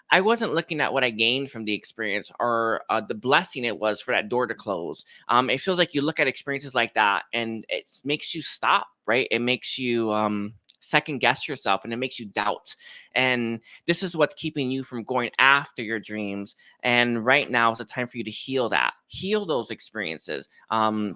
I wasn't looking at what I gained from the experience, or the blessing it was for that door to close. It feels like you look at experiences like that, and it makes you stop, right? It makes you second guess yourself, and it makes you doubt. And this is what's keeping you from going after your dreams. And right now is the time for you to heal those experiences,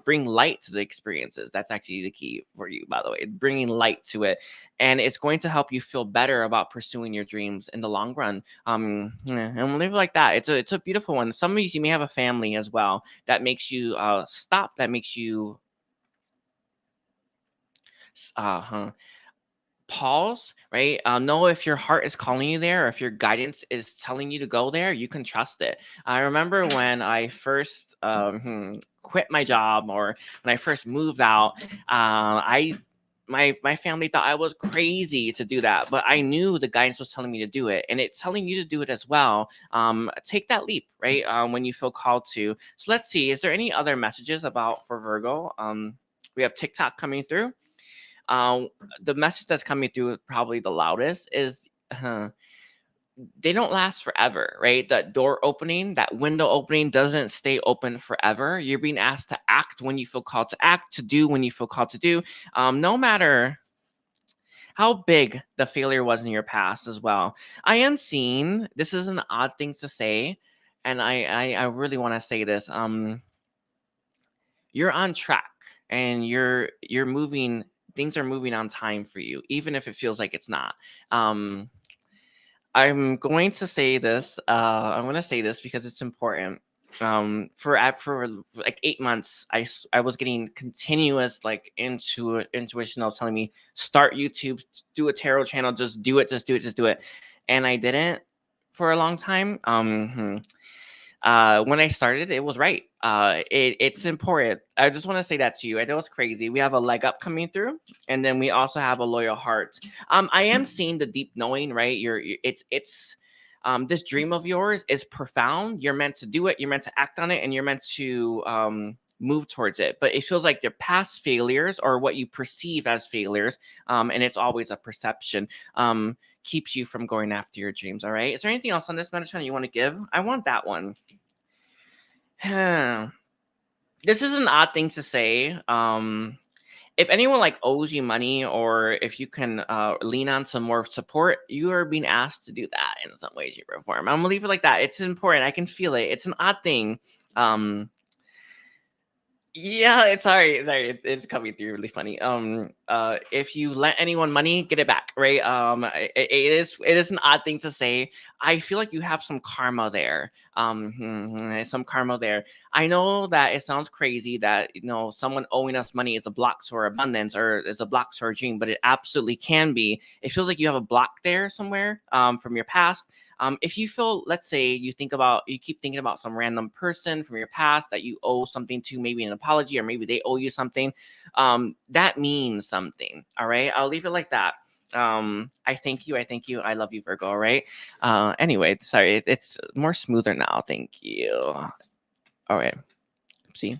bring light to the experiences. That's actually the key for you, by the way, bringing light to it. And it's going to help you feel better about pursuing your dreams in the long run. And live like that. It's a beautiful one. Some of you may have a family as well that makes you stop, that makes you pause, right? Know if your heart is calling you there, or if your guidance is telling you to go there, you can trust it. I remember when I first quit my job, or when I first moved out, my family thought I was crazy to do that, but I knew the guidance was telling me to do it, and it's telling you to do it as well. Take that leap, right? When you feel called to. So let's see, is there any other messages for Virgo? We have TikTok coming through. The message that's coming through probably the loudest is they don't last forever, right? That door opening, that window opening doesn't stay open forever. You're being asked to act when you feel called to act, to do when you feel called to do. No matter how big the failure was in your past as well. I am seeing, this is an odd thing to say, and I really want to say this. You're on track and you're moving, things are moving on time for you, even if it feels like it's not. I'm going to say this. I'm going to say this because it's important. For like 8 months, I was getting continuous like intuition of telling me start YouTube, do a tarot channel, just do it, just do it, just do it, and I didn't for a long time. When I started, it was right. It's important. I just want to say that to you. I know it's crazy. We have a leg up coming through, and then we also have a loyal heart. I am seeing the deep knowing, right? It's this dream of yours is profound. You're meant to do it. You're meant to act on it, and you're meant to move towards it. But it feels like your past failures or what you perceive as failures, and it's always a perception. Keeps you from going after your dreams. All right. Is there anything else on this Metatron you want to give? I want that one. This is an odd thing to say. If anyone like owes you money, or if you can lean on some more support, you are being asked to do that in some way, shape, or form. I'm gonna leave it like that. It's important. I can feel it. It's an odd thing. Yeah, it's sorry, it's coming through really funny. If you lent anyone money, get it back, right? It is an odd thing to say. I feel like you have some karma there. Some karma there. I know that it sounds crazy that someone owing us money is a block to our abundance or is a block to our dream, but it absolutely can be. It feels like you have a block there somewhere from your past. If you feel, let's say you keep thinking about some random person from your past that you owe something to, maybe an apology, or maybe they owe you something, that means something. All right. I'll leave it like that. I thank you. I love you, Virgo. All right. Anyway, sorry. It's more smoother now. Thank you. All right. See,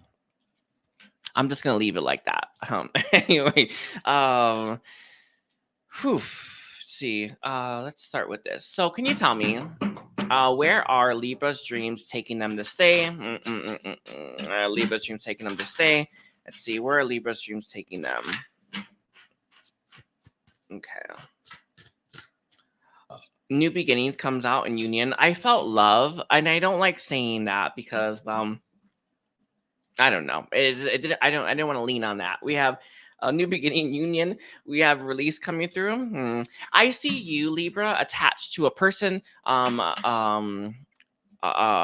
I'm just going to leave it like that. Anyway, see, let's start with this. So can you tell me, where are Libra's dreams taking them to stay? Libra's dreams taking them to stay. Let's see, where are Libra's dreams taking them? Okay. New beginnings comes out in union. I felt love, and I don't like saying that because, I don't know. I didn't want to lean on that. We have a new beginning union. We have release coming through. I see you, Libra, attached to a person.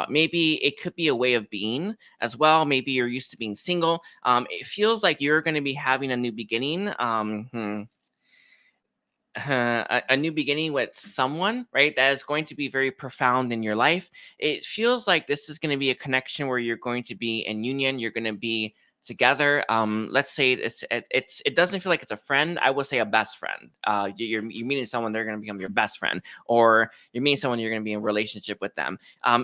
Maybe it could be a way of being as well. Maybe you're used to being single. It feels like you're going to be having a new beginning. A new beginning with someone, right? That is going to be very profound in your life. It feels like this is going to be a connection where you're going to be in union. You're going to be together. Let's say it doesn't feel like it's a friend. I would say a best friend. You're meeting someone, they're going to become your best friend, or you're meeting someone, you're going to be in a relationship with them.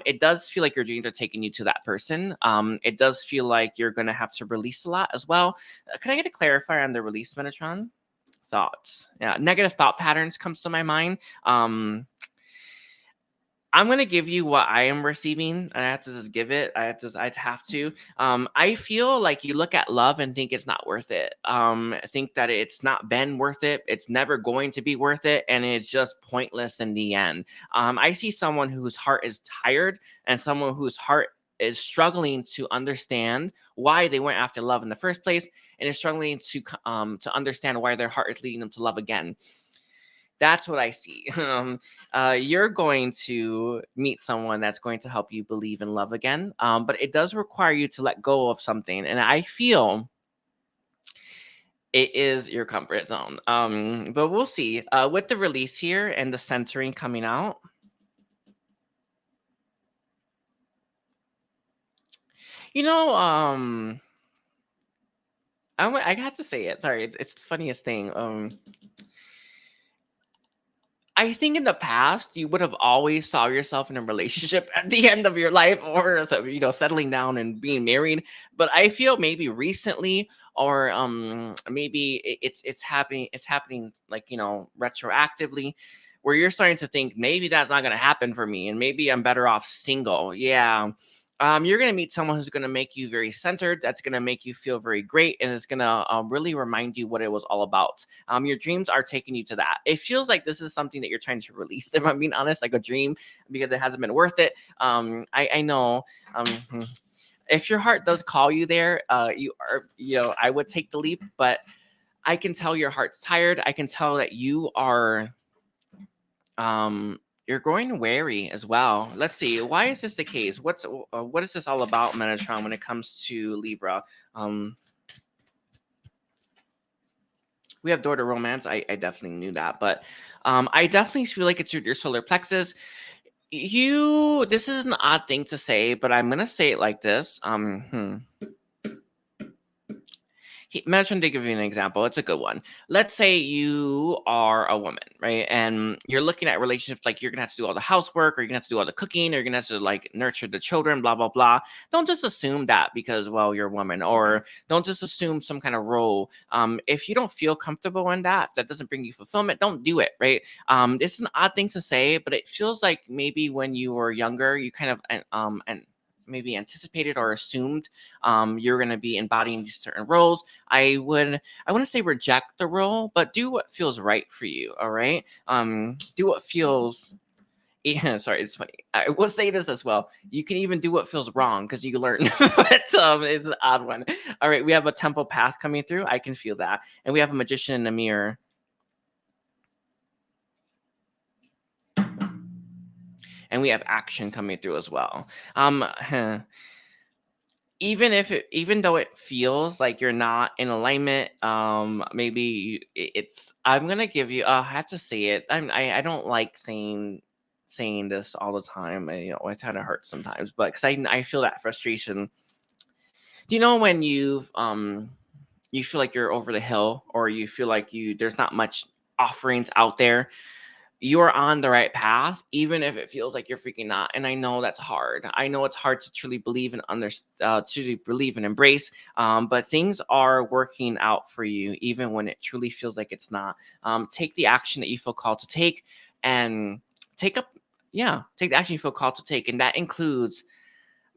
It does feel like your dreams are taking you to that person. It does feel like you're going to have to release a lot as well. Can I get a clarifier on the release, Metatron? Thoughts. Yeah, negative thought patterns comes to my mind. I'm going to give you what I am receiving. I have to just give it. I have to. I feel like you look at love and think it's not worth it. Think that it's not been worth it. It's never going to be worth it. And it's just pointless in the end. I see someone whose heart is tired and someone whose heart is struggling to understand why they went after love in the first place, and is struggling to understand why their heart is leading them to love again. That's what I see. You're going to meet someone that's going to help you believe in love again, but it does require you to let go of something, and I feel it is your comfort zone. But we'll see. With the release here and the centering coming out, I had to say it. Sorry, it's the funniest thing. I think in the past you would have always saw yourself in a relationship at the end of your life, or settling down and being married. But I feel maybe recently, or maybe it's happening. It's happening like retroactively, where you're starting to think maybe that's not going to happen for me, and maybe I'm better off single. Yeah. You're going to meet someone who's going to make you very centered. That's going to make you feel very great. And it's going to really remind you what it was all about. Your dreams are taking you to that. It feels like this is something that you're trying to release, if I'm being honest, like a dream, because it hasn't been worth it. I know. If your heart does call you there, I would take the leap, but I can tell your heart's tired. I can tell that you are, you're growing wary as well. Let's see. Why is this the case? What is this all about, Metatron, when it comes to Libra? We have door to romance. I definitely knew that, but I definitely feel like it's your solar plexus. This is an odd thing to say, but I'm gonna say it like this. Metatron did give you an example. It's a good one. Let's say you are a woman, right? And you're looking at relationships like you're going to have to do all the housework, or you're going to have to do all the cooking, or you're going to have to like nurture the children, blah, blah, blah. Don't just assume that because, well, you're a woman, or don't just assume some kind of role. If you don't feel comfortable in that, if that doesn't bring you fulfillment, don't do it, right? It's an odd thing to say, but it feels like maybe when you were younger, you kind of, and maybe anticipated or assumed you're going to be embodying these certain roles. I wouldn't say reject the role, but do what feels right for you. All right. Do what feels. Yeah, sorry, it's funny. I will say this as well. You can even do what feels wrong because you learn. But it's an odd one. All right, we have a temple path coming through. I can feel that, and we have a magician in a mirror. And we have action coming through as well. Even though it feels like you're not in alignment, maybe I'm gonna give you. I have to say it. I don't like saying this all the time. It kind of hurts sometimes, but because I feel that frustration. Do you know when you feel like you're over the hill, or you feel like there's not much offerings out there? You are on the right path, even if it feels like you're freaking not. And I know that's hard. I know it's hard to truly believe and truly believe and embrace. But things are working out for you, even when it truly feels like it's not. Take the action that you feel called to take, and take the action you feel called to take, and that includes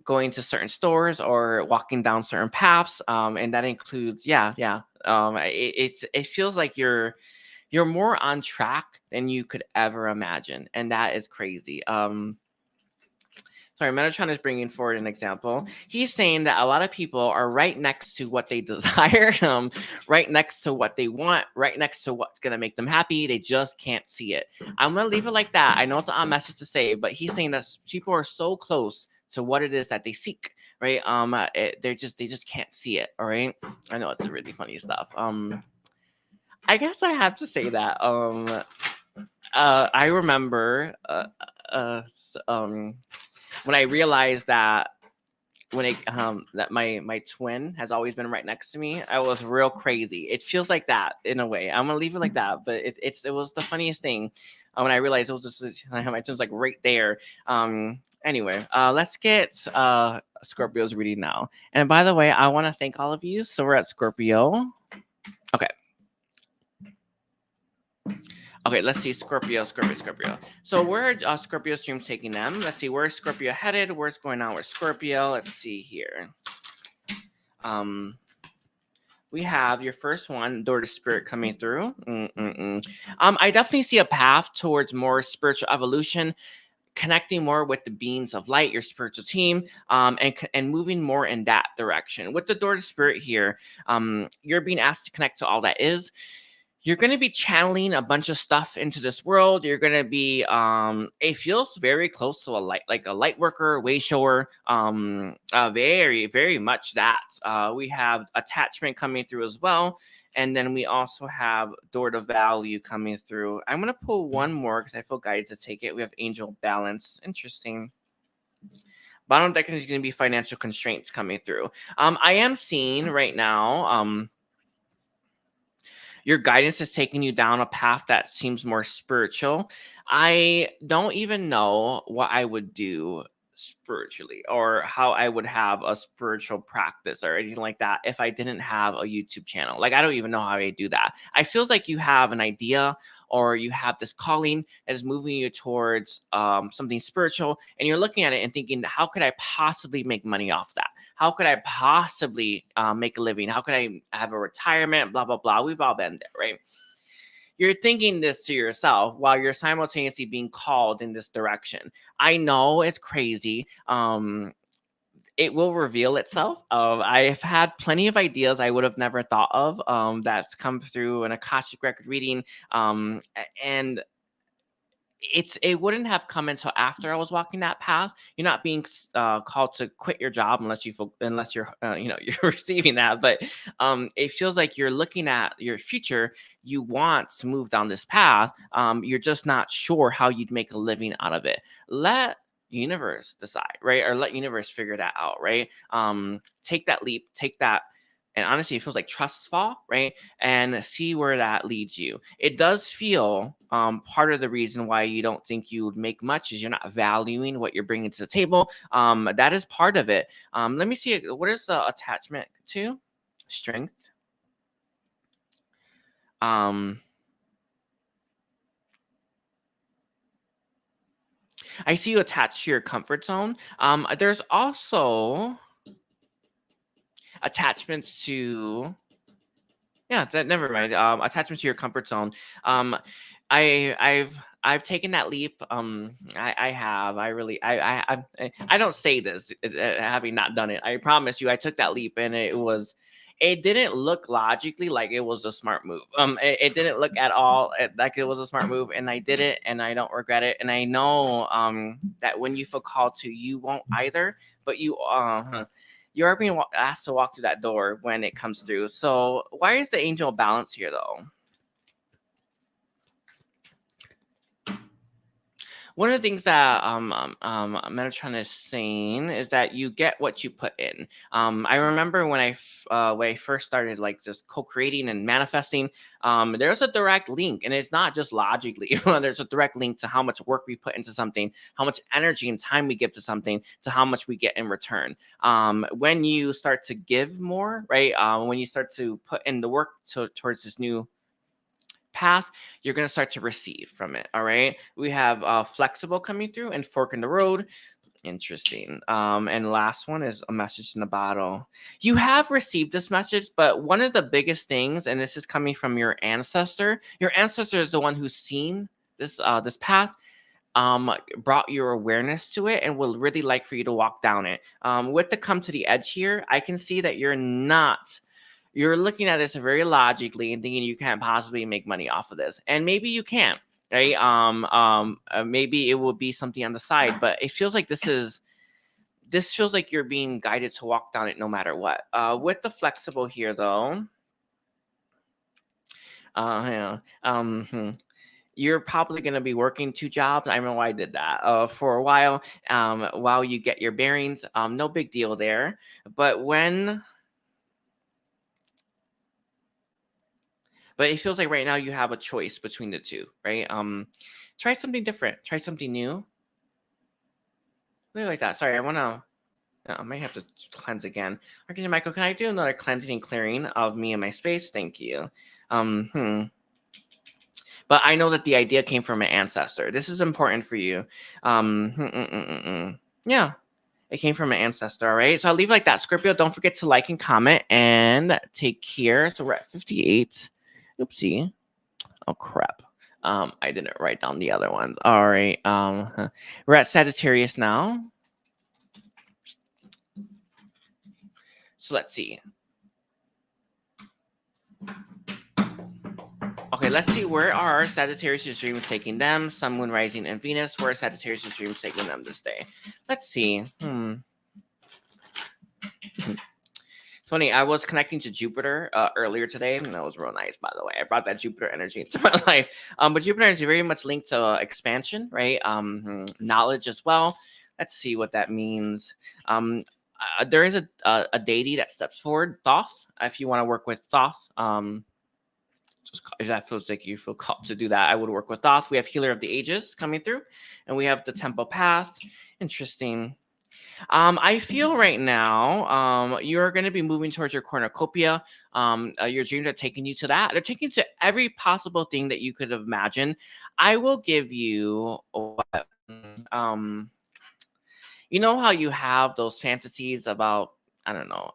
going to certain stores or walking down certain paths. And that includes, it feels like you're more on track than you could ever imagine. And that is crazy. Sorry, Metatron is bringing forward an example. He's saying that a lot of people are right next to what they desire, right next to what they want, right next to what's going to make them happy. They just can't see it. I'm going to leave it like that. I know it's an odd message to say, but he's saying that people are so close to what it is that they seek, right? They just can't see it. All right. I know it's really funny stuff. I guess I have to say that. I remember when I realized that that my twin has always been right next to me, I was real crazy. It feels like that in a way. I'm gonna leave it like that, but it was the funniest thing when I realized it was just my twin's like right there. Anyway, let's get Scorpio's reading now. And by the way, I want to thank all of you. So we're at Scorpio. Okay. Okay, let's see. Scorpio. So where are Scorpio's dreams taking them? Let's see. Where's Scorpio headed? Where's going on with Scorpio? Let's see here. We have your first one, door to spirit, coming through. I definitely see a path towards more spiritual evolution, connecting more with the beings of light, your spiritual team, and moving more in that direction. With the door to spirit here, you're being asked to connect to all that is. You're going to be channeling a bunch of stuff into this world. You're going to be, it feels very close to like a light worker, way shower, very, very much that. We have attachment coming through as well. And then we also have door to value coming through. I'm going to pull one more because I feel guided to take it. We have angel balance. Interesting. Bottom deck is going to be financial constraints coming through. I am seeing right now, your guidance is taking you down a path that seems more spiritual. I don't even know what I would do spiritually, or how I would have a spiritual practice or anything like that if I didn't have a YouTube channel. Like, I don't even know how I do that. I feels like you have an idea, or you have this calling that is moving you towards something spiritual, and you're looking at it and thinking, how could I possibly make money off that? How could I possibly make a living? How could I have a retirement? Blah, blah, blah. We've all been there, right? You're thinking this to yourself while you're simultaneously being called in this direction. I know it's crazy. It will reveal itself. I've had plenty of ideas I would have never thought of that's come through an Akashic record reading. And it wouldn't have come until after I was walking that path. You're not being called to quit your job unless you're you're receiving that. But it feels like you're looking at your future. You want to move down this path. You're just not sure how you'd make a living out of it. Let universe decide, right? Or let universe figure that out, right? Take that leap, take that. And honestly, it feels like trust fall, right? And see where that leads you. It does feel part of the reason why you don't think you would make much is you're not valuing what you're bringing to the table. That is part of it. Let me see. What is the attachment to? Strength. I see you attached to your comfort zone. There's also attachments to never mind. Attachments to your comfort zone. I've taken that leap. I have. I don't say this having not done it. I promise you, I took that leap, and it didn't look logically like it was a smart move. It didn't look at all like it was a smart move, and I did it, and I don't regret it. And I know that when you feel called to, you won't either. But you're being asked to walk through that door when it comes through. So why is the angel balance here, though? One of the things that Metatron is saying is that you get what you put in. I remember when I first started like just co-creating and manifesting, there's a direct link, and it's not just logically. There's a direct link to how much work we put into something, how much energy and time we give to something, to how much we get in return. When you start to give more, right? When you start to put in the work towards this new path, you're going to start to receive from it. All right. We have flexible coming through and fork in the road. Interesting. And last one is a message in the bottle. You have received this message, but one of the biggest things, and this is coming from your ancestor is the one who's seen this path, brought your awareness to it, and will really like for you to walk down it. With the come to the edge here, I can see that you're looking at this very logically and thinking you can't possibly make money off of this. And maybe you can't, right? Maybe it will be something on the side, but it feels like this feels like you're being guided to walk down it no matter what. With the flexible here, though, you're probably going to be working 2 jobs. I remember I did that for a while you get your bearings. No big deal there. But it feels like right now you have a choice between the two, right? Try something different. Try something new. Really like that. Sorry, I might have to cleanse again. Okay, Michael, can I do another cleansing and clearing of me and my space? Thank you. But I know that the idea came from an ancestor. This is important for you. Yeah. It came from an ancestor, all right? So I'll leave like that. Scorpio, don't forget to like and comment and take care. So we're at 58. Oopsie. Oh, crap. I didn't write down the other ones. All right. We're at Sagittarius now. So let's see. Okay, let's see. Where are Sagittarius' dreams taking them? Sun, Moon, Rising, and Venus. Where are Sagittarius' dreams taking them this day? Let's see. Funny, I was connecting to Jupiter earlier today, and that was real nice, by the way. I brought that Jupiter energy into my life. But Jupiter is very much linked to expansion, right? Knowledge as well. Let's see what that means. There is a deity that steps forward, Thoth. If you want to work with Thoth, if that feels like you feel called to do that, I would work with Thoth. We have Healer of the Ages coming through, and we have the Temple Path. Interesting. I feel right now, you're going to be moving towards your cornucopia. Your dreams are taking you to that. They're taking you to every possible thing that you could have imagined. I will give you what, you know how you have those fantasies about, I don't know,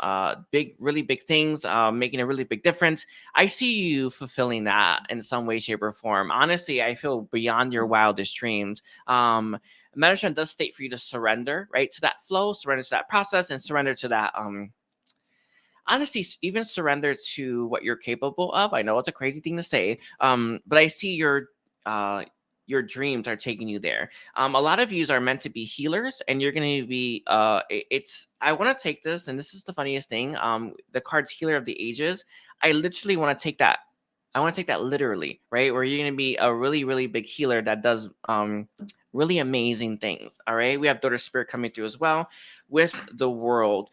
big, really big things, making a really big difference. I see you fulfilling that in some way, shape, or form. Honestly, I feel beyond your wildest dreams. Medicine does state for you to surrender, right, to that flow, surrender to that process, and surrender to that. Honestly, even surrender to what you're capable of. I know it's a crazy thing to say, but I see uh, your dreams are taking you there. A lot of yous are meant to be healers, and you're going to be. It's. I want to take this, and this is the funniest thing. The card's Healer of the Ages. I literally want to take that. I want to take that literally, right? Where you're going to be a really, really big healer that does really amazing things. All right. We have Daughter Spirit coming through as well with the world.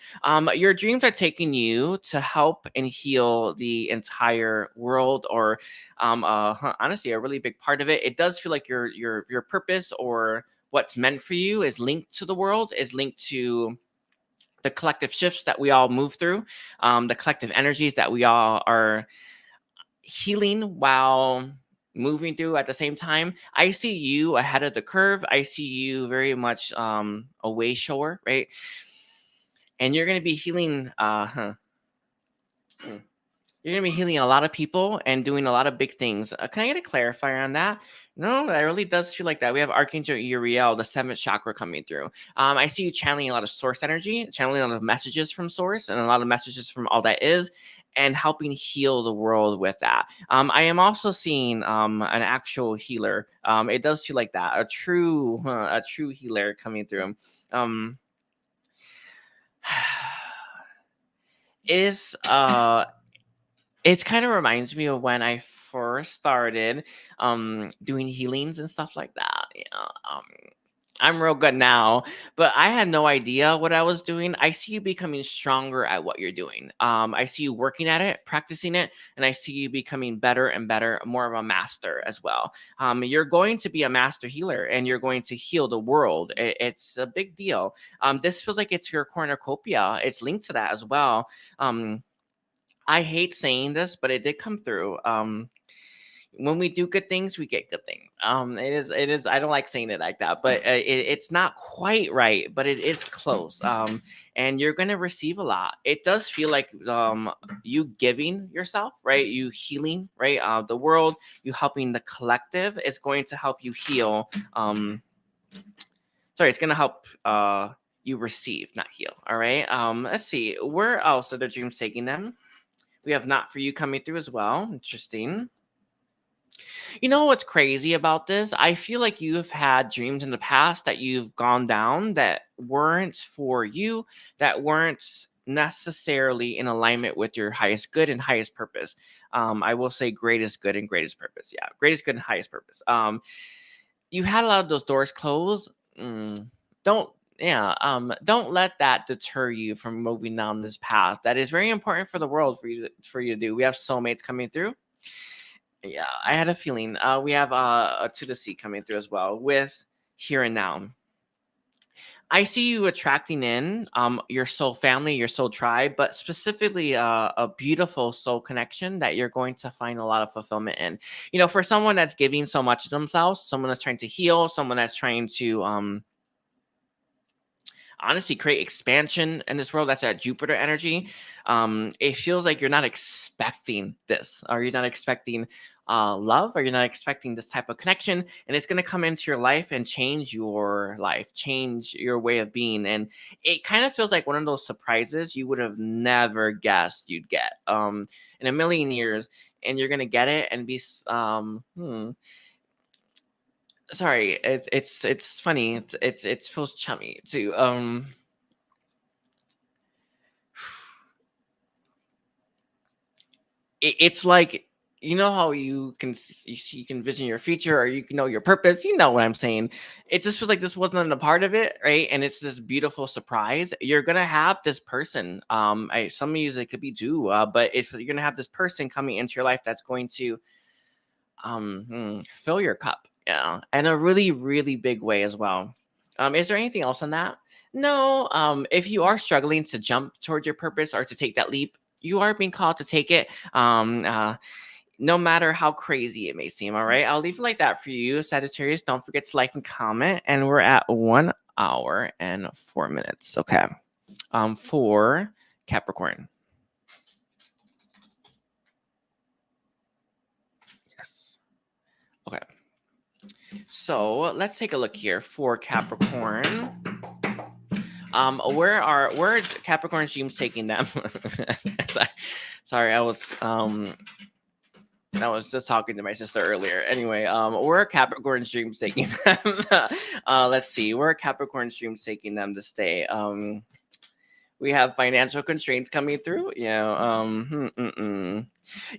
Your dreams are taking you to help and heal the entire world, or honestly, a really big part of it. It does feel like your purpose or what's meant for you is linked to the world, is linked to the collective shifts that we all move through, the collective energies that we all are healing while moving through at the same time. I see you ahead of the curve. I see you very much away shore, right? And you're going to be healing you're going to be healing a lot of people and doing a lot of big things. Can I get a clarifier on that? No, that really does feel like that. We have Archangel Uriel, the seventh chakra, coming through. I see you channeling a lot of source energy, channeling a lot of messages from source, and a lot of messages from all that is, and helping heal the world with that. I am also seeing an actual healer. It does feel like that, a true healer coming through. Is It kind of reminds me of when I first started doing healings and stuff like that. I'm real good now, but I had no idea what I was doing. I see you becoming stronger at what you're doing. I see you working at it, practicing it, and I see you becoming better and better, more of a master as well. You're going to be a master healer, and you're going to heal the world. It's a big deal. This feels like it's your cornucopia. It's linked to that as well. I hate saying this, but it did come through. When we do good things, we get good things. It is. I don't like saying it like that, but it's not quite right, but it is close. And you're gonna receive a lot. It does feel like you giving yourself, right? You healing, right? The world, you helping the collective is going to help you heal. Sorry, it's gonna help you receive, not heal. All right. Let's see. Where else are the dreams taking them? We have Not For You coming through as well. Interesting. You know what's crazy about this? I feel like you have had dreams in the past that you've gone down that weren't for you, that weren't necessarily in alignment with your highest good and highest purpose. I will say greatest good and greatest purpose. Yeah, greatest good and highest purpose. You had a lot of those doors closed. Don't don't let that deter you from moving down this path. That is very important for the world for you to do. We have soulmates coming through. Yeah, I had a feeling. We have To the Sea coming through as well with Here and Now. I see you attracting in your soul family, your soul tribe, but specifically a beautiful soul connection that you're going to find a lot of fulfillment in. You know, for someone that's giving so much of themselves, someone that's trying to heal, someone that's trying to honestly create expansion in this world, that's that Jupiter energy. It feels like you're not expecting this, or you're not expecting love, or you're not expecting this type of connection, and it's going to come into your life and change your life, change your way of being. And it kind of feels like one of those surprises you would have never guessed you'd get in a million years, and you're going to get it and be sorry, it's funny. It feels chummy too. It's like, you know how you can vision your future, or you can know your purpose. You know what I'm saying? It just feels like this wasn't a part of it, right? And it's this beautiful surprise. You're gonna have this person. Some of you it could be two, but if you're gonna have this person coming into your life that's going to fill your cup, yeah, in a really, really big way as well. Is there anything else on that? No, if you are struggling to jump towards your purpose or to take that leap, you are being called to take it. No matter how crazy it may seem. All right, I'll leave it like that for you, Sagittarius. Don't forget to like and comment. And we're at 1 hour and 4 minutes. Okay. For Capricorn. Yes. Okay. So let's take a look here for Capricorn. Where are Capricorn dreams taking them? Sorry, I was just talking to my sister earlier. Anyway, where are Capricorn dreams taking them? Let's see, where are Capricorn dreams taking them to stay? We have financial constraints coming through.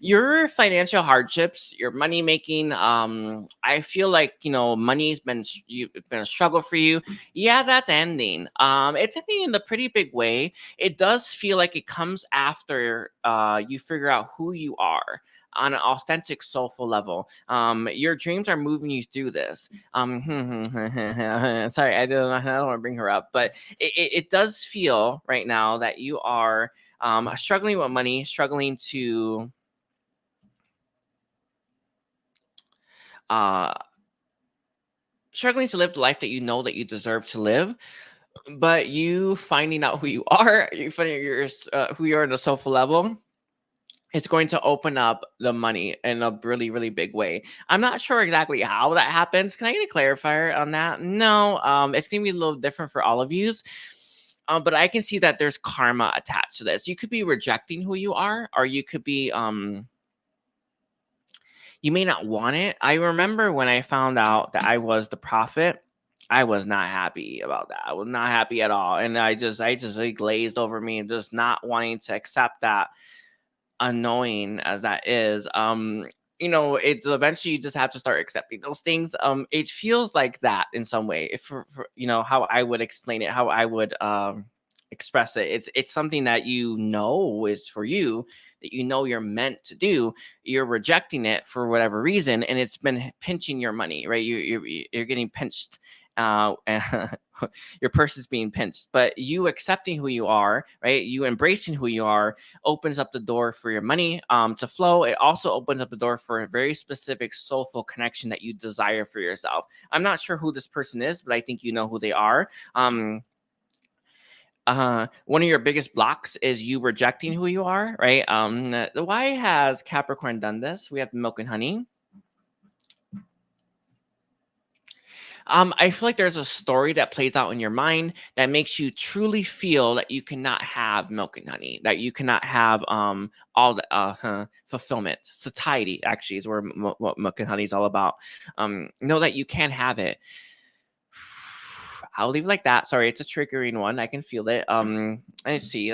Your financial hardships, your money making. I feel like money's been been a struggle for you. Yeah, that's ending. It's ending in a pretty big way. It does feel like it comes after you figure out who you are on an authentic soulful level. Your dreams are moving you through this. Sorry, I don't want to bring her up, but it does feel right now that you are struggling with money, struggling to live the life that you know that you deserve to live. But you finding out who you are, you finding who you are on a soulful level, it's going to open up the money in a really, really big way. I'm not sure exactly how that happens. Can I get a clarifier on that? No, it's going to be a little different for all of you. But I can see that there's karma attached to this. You could be rejecting who you are, or you could be, you may not want it. I remember when I found out that I was the prophet, I was not happy about that. I was not happy at all. And I just like glazed over me and just not wanting to accept that, annoying as that is. It's eventually you just have to start accepting those things. It feels like that in some way. If for how I would explain it, how I would express it, it's something that is for you, that you're meant to do. You're rejecting it for whatever reason, and it's been pinching your money, right? You're getting pinched. Your purse is being pinched, but you accepting who you are, right? You embracing who you are opens up the door for your money to flow. It also opens up the door for a very specific soulful connection that you desire for yourself. I'm not sure who this person is, but I think you know who they are. One of your biggest blocks is you rejecting who you are, right? Why has Capricorn done this? We have milk and honey. I feel like there's a story that plays out in your mind that makes you truly feel that you cannot have milk and honey, that you cannot have all the fulfillment. Satiety actually is what milk and honey is all about. Know that you can have it. I'll leave it like that. Sorry, it's a triggering one. I can feel it. Let's see.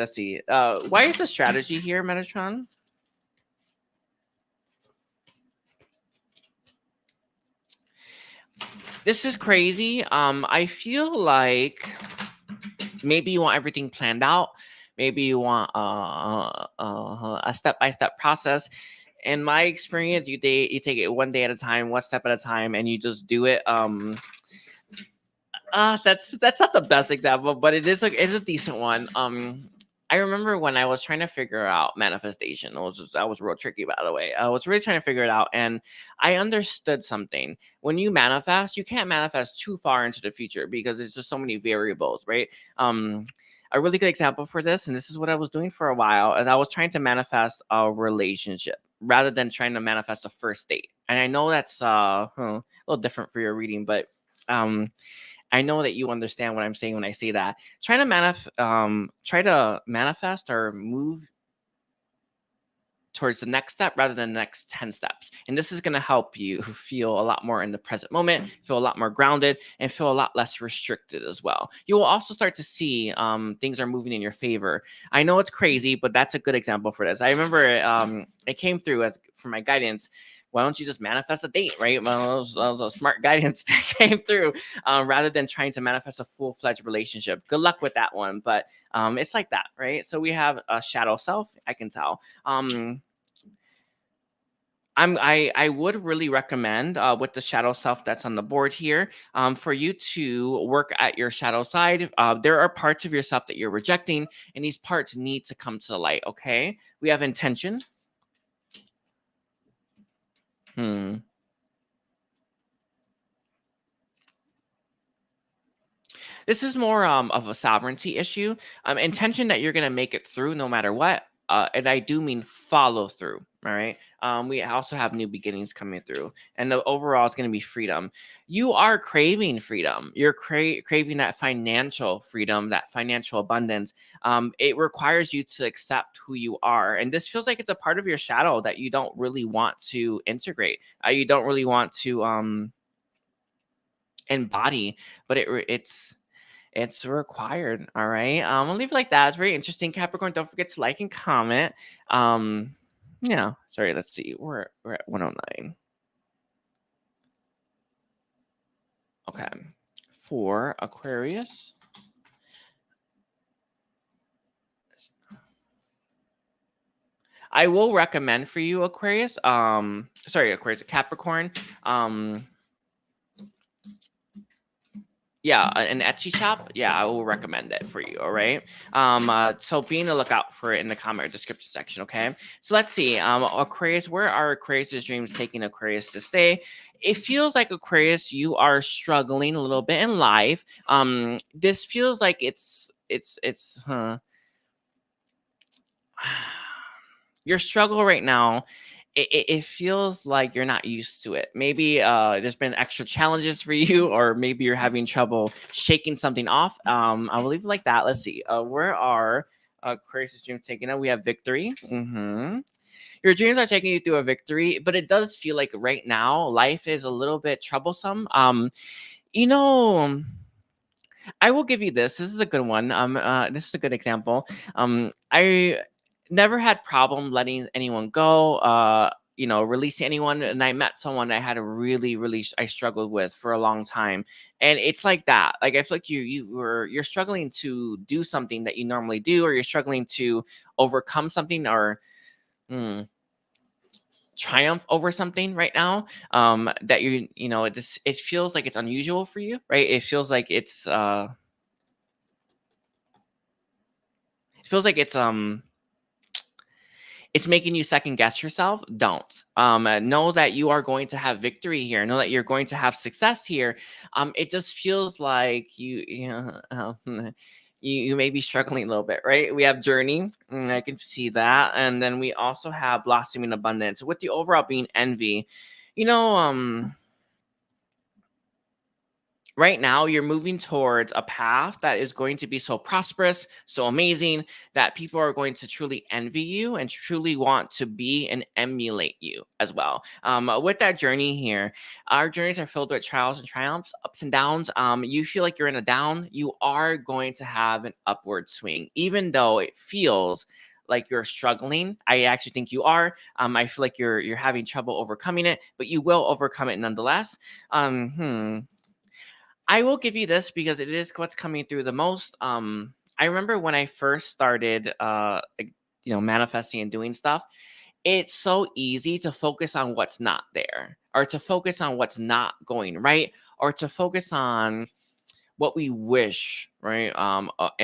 Why is the strategy here, Metatron? This is crazy. I feel like maybe you want everything planned out. Maybe you want a step-by-step process. In my experience, you take it one day at a time, one step at a time, and you just do it. That's not the best example, but it's a decent one. I remember when I was trying to figure out manifestation. That was real tricky, by the way. I was really trying to figure it out, and I understood something. When you manifest, you can't manifest too far into the future because there's just so many variables, right? A really good example for this, and this is what I was doing for a while, is I was trying to manifest a relationship rather than trying to manifest a first date. And I know that's a little different for your reading, but I know that you understand what I'm saying when I say that. Try to manifest or move towards the next step rather than the next 10 steps. And this is going to help you feel a lot more in the present moment, feel a lot more grounded, and feel a lot less restricted as well. You will also start to see things are moving in your favor. I know it's crazy, but that's a good example for this. I remember it came through for my guidance. Why don't you just manifest a date, right? Well, that was a smart guidance that came through rather than trying to manifest a full-fledged relationship. Good luck with that one. But it's like that, right? So we have a shadow self, I can tell. I would really recommend with the shadow self that's on the board here, for you to work at your shadow side. There are parts of yourself that you're rejecting, and these parts need to come to the light. Okay, we have intention. This is more of a sovereignty issue. Intention that you're gonna make it through no matter what. And I do mean follow through. All right. We also have new beginnings coming through, and the overall is going to be freedom. You are craving freedom. You're craving that financial freedom, that financial abundance. It requires you to accept who you are, and this feels like it's a part of your shadow that you don't really want to integrate. You don't really want to embody, but it's required. All right. I'll leave it like that. It's very interesting. Capricorn, don't forget to like and comment. Yeah. Sorry. Let's see. We're at 109. Okay. For Aquarius. I will recommend for you, Aquarius. Aquarius, Capricorn. Yeah, an Etsy shop. Yeah, I will recommend it for you. All right. So be on the lookout for it in the comment or description section. Okay. So let's see. Aquarius, where are Aquarius' dreams taking Aquarius to stay? It feels like Aquarius, you are struggling a little bit in life. This feels like it's your struggle right now. It feels like you're not used to it. Maybe there's been extra challenges for you, or maybe you're having trouble shaking something off. I will leave it like that. Let's see. Where are Aquarius' dreams taking us? We have victory. Your dreams are taking you through a victory, but it does feel like right now life is a little bit troublesome. You know, I will give you this. This is a good one. This is a good example. I never had problem letting anyone go. Releasing anyone, and I met someone I had a really I struggled with for a long time, and it's like that. Like I feel like you're struggling to do something that you normally do, or you're struggling to overcome something, or triumph over something right now. That it feels like it's unusual for you, right? It feels like it's making you second guess yourself. Don't. Know that you are going to have victory here. Know that you're going to have success here. It just feels like you may be struggling a little bit, right? We have journey. I can see that, and then we also have blossoming abundance, with the overall being envy. Right now you're moving towards a path that is going to be so prosperous, so amazing, that people are going to truly envy you and truly want to be and emulate you as well. With that journey here, our journeys are filled with trials and triumphs, ups and downs. You feel like you're in a down, you are going to have an upward swing, even though it feels like you're struggling. I actually think you are. I feel like you're having trouble overcoming it, but you will overcome it nonetheless. I will give you this because it is what's coming through the most. I remember when I first started, manifesting and doing stuff. It's so easy to focus on what's not there, or to focus on what's not going right, or to focus on what we wish, right?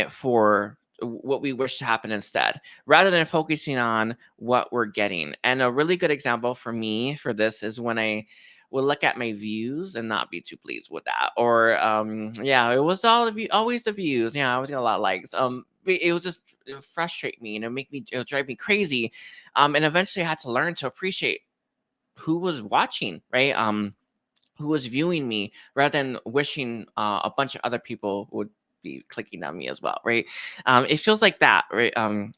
For what we wish to happen instead, rather than focusing on what we're getting. And a really good example for me for this is when I would look at my views and not be too pleased with that. Or it was always the views. Yeah, I was getting a lot of likes. It would just frustrate me, and it would drive me crazy. And eventually I had to learn to appreciate who was watching, right? Who was viewing me, rather than wishing a bunch of other people would be clicking on me as well, right? It feels like that, right? I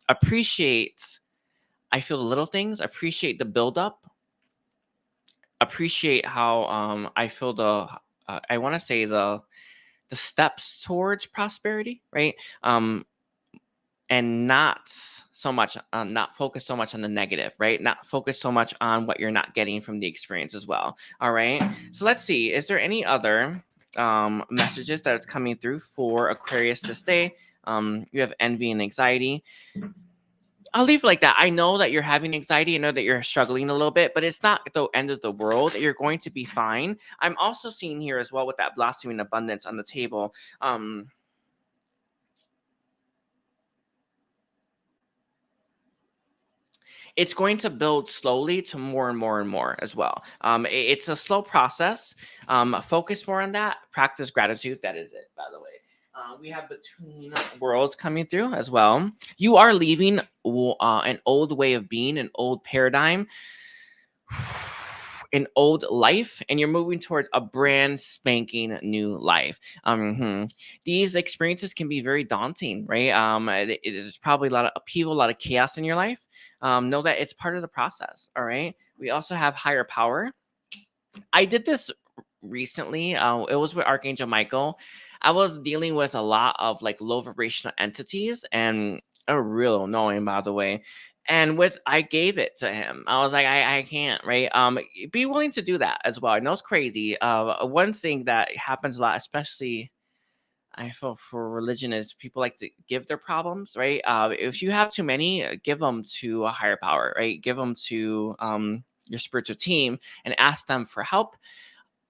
feel the little things, appreciate the buildup, appreciate how I feel I want to say the steps towards prosperity, right? And not focus so much on the negative, right? Not focus so much on what you're not getting from the experience as well. All right. So let's see. Is there any other messages that is coming through for Aquarius to stay? You have envy and anxiety. I'll leave it like that. I know that you're having anxiety. I know that you're struggling a little bit, but it's not the end of the world. You're going to be fine. I'm also seeing here as well with that blossoming abundance on the table. It's going to build slowly to more and more and more as well. It's a slow process. Focus more on that. Practice gratitude. That is it, by the way. We have between worlds coming through as well. You are leaving an old way of being, an old paradigm, an old life, and you're moving towards a brand spanking new life. These experiences can be very daunting, right? There's probably a lot of upheaval, a lot of chaos in your life. Know that it's part of the process. All right. We also have higher power. I did this recently. It was with Archangel Michael. I was dealing with a lot of like low vibrational entities and are real annoying, by the way. And I gave it to him. I was like, I can't, right? Be willing to do that as well. I know it's crazy. One thing that happens a lot, especially I feel for religion, is people like to give their problems, right? If you have too many, give them to a higher power, right? Give them to your spiritual team and ask them for help.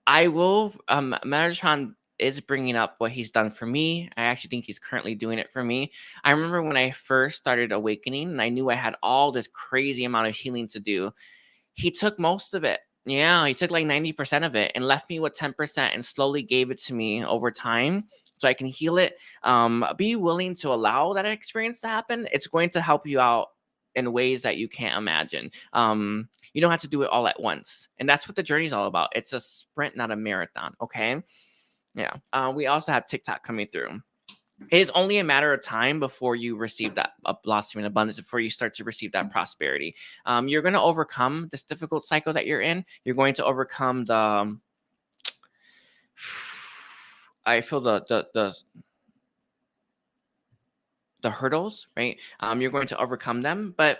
I will. Metatron is bringing up what he's done for me. I actually think he's currently doing it for me. I remember when I first started awakening, and I knew I had all this crazy amount of healing to do. He took most of it. Yeah, he took like 90% of it and left me with 10% and slowly gave it to me over time so I can heal it. Be willing to allow that experience to happen. It's going to help you out in ways that you can't imagine. You don't have to do it all at once. And that's what the journey is all about. It's a sprint, not a marathon. Okay. Yeah. We also have TikTok coming through. It is only a matter of time before you receive that blossoming abundance, before you start to receive that prosperity. You're going to overcome this difficult cycle that you're in. You're going to overcome the I feel the hurdles, right? You're going to overcome them, but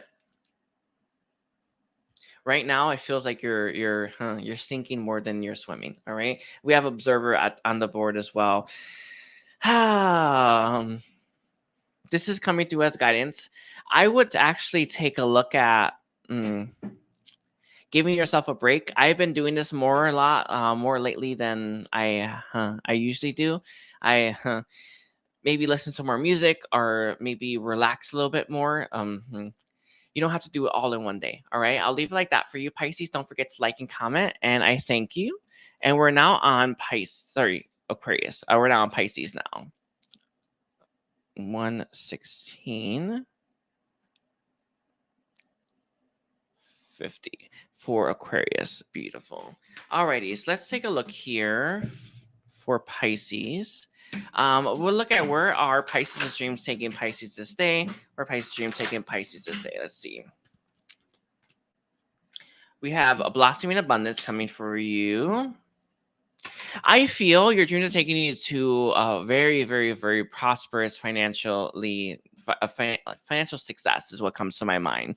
right now it feels like you're sinking more than you're swimming. All right. We have observer on the board as well. This is coming through as guidance. I would actually take a look at giving yourself a break. I've been doing this more lately than I usually do. Maybe listen to more music or maybe relax a little bit more. You don't have to do it all in one day. All right. I'll leave it like that for you, Pisces. Don't forget to like and comment. And I thank you. And we're now on Aquarius. We're now on Pisces now. 116. 50 for Aquarius. Beautiful. Alrighty, so let's take a look here for Pisces. We'll look at where are Pisces' dreams taking Pisces this day, where Pisces' dreams taking Pisces this day. Let's see. We have a blossoming abundance coming for you. I feel your dreams are taking you to a very, very, very prosperous financial success is what comes to my mind.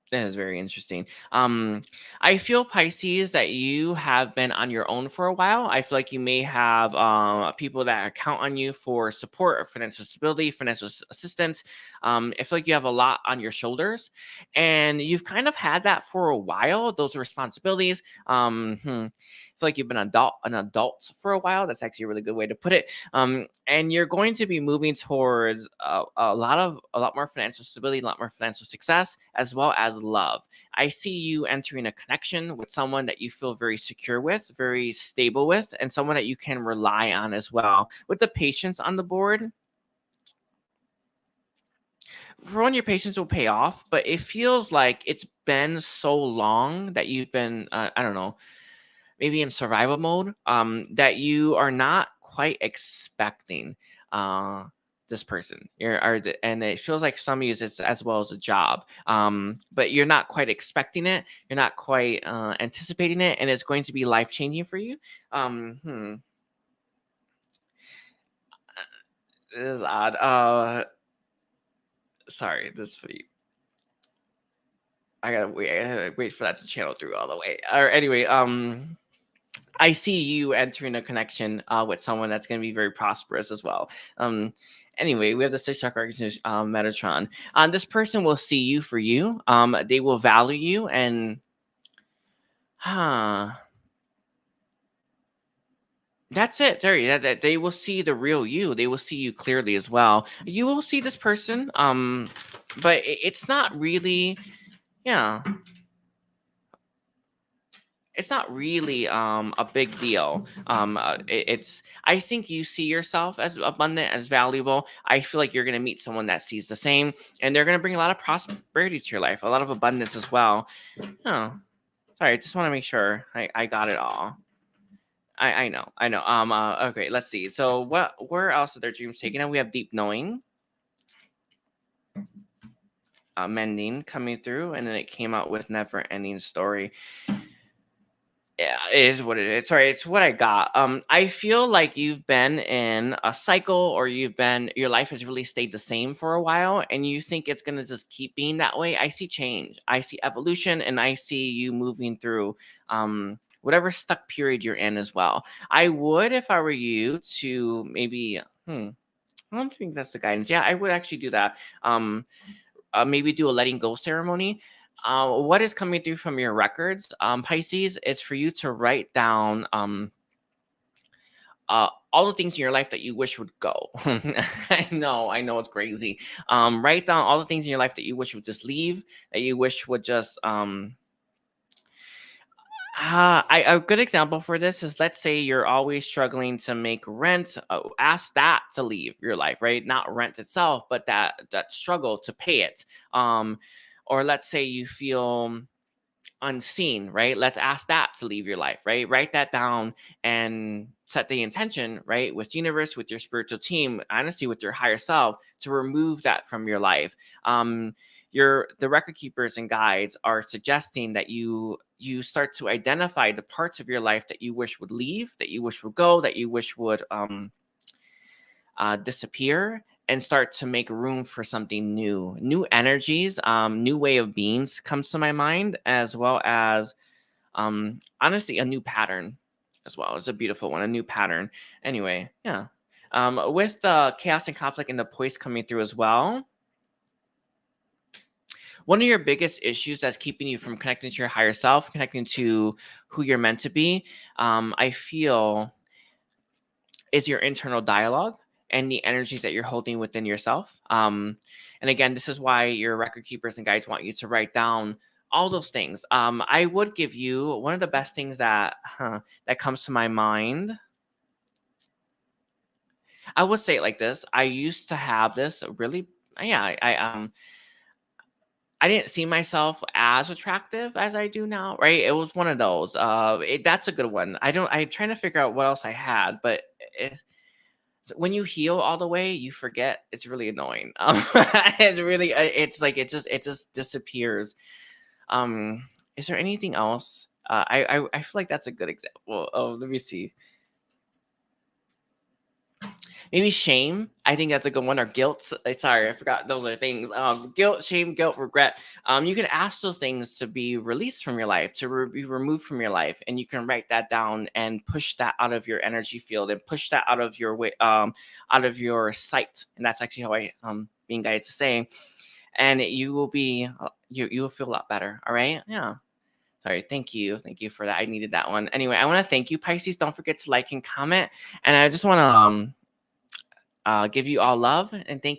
That is very interesting. I feel, Pisces, that you have been on your own for a while. I feel like you may have people that count on you for support or financial stability, financial assistance. I feel like you have a lot on your shoulders, and you've kind of had that for a while. Those responsibilities. I feel like you've been an adult for a while. That's actually a really good way to put it. And you're going to be moving towards a lot more financial stability, a lot more financial success, as well as love. I see you entering a connection with someone that you feel very secure with, very stable with, and someone that you can rely on as well. With the patience on the board, for one, your patience will pay off, but it feels like it's been so long that you've been, I don't know, maybe in survival mode, that you are not quite expecting this person. And it feels like some use it as well as a job, but you're not quite expecting it. You're not quite anticipating it, and it's going to be life changing for you. This is odd. Sorry, this for you. I gotta wait for that to channel through all the way. Or anyway, I see you entering a connection with someone that's going to be very prosperous as well. Anyway, we have the six chakra Metatron. This person will see you for you. They will value you, and that's it, Terry. That they will see the real you. They will see you clearly as well. You will see this person, but it's not really, yeah, it's not really a big deal. It's I think you see yourself as abundant, as valuable. I feel like you're gonna meet someone that sees the same, and they're gonna bring a lot of prosperity to your life, a lot of abundance as well. Oh, sorry, I just want to make sure I got it all. I know. Okay, let's see. So where else are their dreams taken? And we have deep knowing, mending coming through, and then it came out with never ending story. Yeah, it is what it is. Sorry, it's what I got. I feel like you've been in a cycle, or your life has really stayed the same for a while, and you think it's gonna just keep being that way. I see change, I see evolution, and I see you moving through whatever stuck period you're in as well. I would, if I were you, to maybe I don't think that's the guidance. Yeah, I would actually do that. Maybe do a letting go ceremony. What is coming through from your records, Pisces, is for you to write down all the things in your life that you wish would go. I know it's crazy. Write down all the things in your life that you wish would just leave, that you wish would just a good example for this is, let's say you're always struggling to make rent. Ask that to leave your life, right? Not rent itself, but that struggle to pay it. Or let's say you feel unseen, right? Let's ask that to leave your life, right? Write that down and set the intention, right? With universe, with your spiritual team, honestly, with your higher self, to remove that from your life. The record keepers and guides are suggesting that you start to identify the parts of your life that you wish would leave, that you wish would go, that you wish would disappear, and start to make room for something new energies, new way of beings comes to my mind, as well as honestly a new pattern as well. It's a beautiful one, a new pattern. Anyway, yeah. With the chaos and conflict and the poise coming through as well, one of your biggest issues that's keeping you from connecting to your higher self, connecting to who you're meant to be, I feel, is your internal dialogue and the energies that you're holding within yourself. And again, this is why your record keepers and guides want you to write down all those things. I would give you one of the best things that comes to my mind. I would say it like this. I used to have this really, I didn't see myself as attractive as I do now, right? It was one of those. That's a good one. I'm trying to figure out what else I had, but so when you heal all the way, you forget. It's really annoying. It's really, it's like it just disappears. Is there anything else? I feel like that's a good example. Oh, let me see. Maybe shame. I think that's a good one. Or guilt. Sorry, I forgot. Those are things. Guilt, shame, guilt, regret. You can ask those things to be released from your life, to be removed from your life, and you can write that down and push that out of your energy field and push that out of your way, out of your sight. And that's actually how I being guided to say. And you will be, you will feel a lot better. All right. Yeah. Sorry, thank you for that. I needed that one. Anyway, I want to thank you, Pisces. Don't forget to like and comment. And I just want to give you all love and thank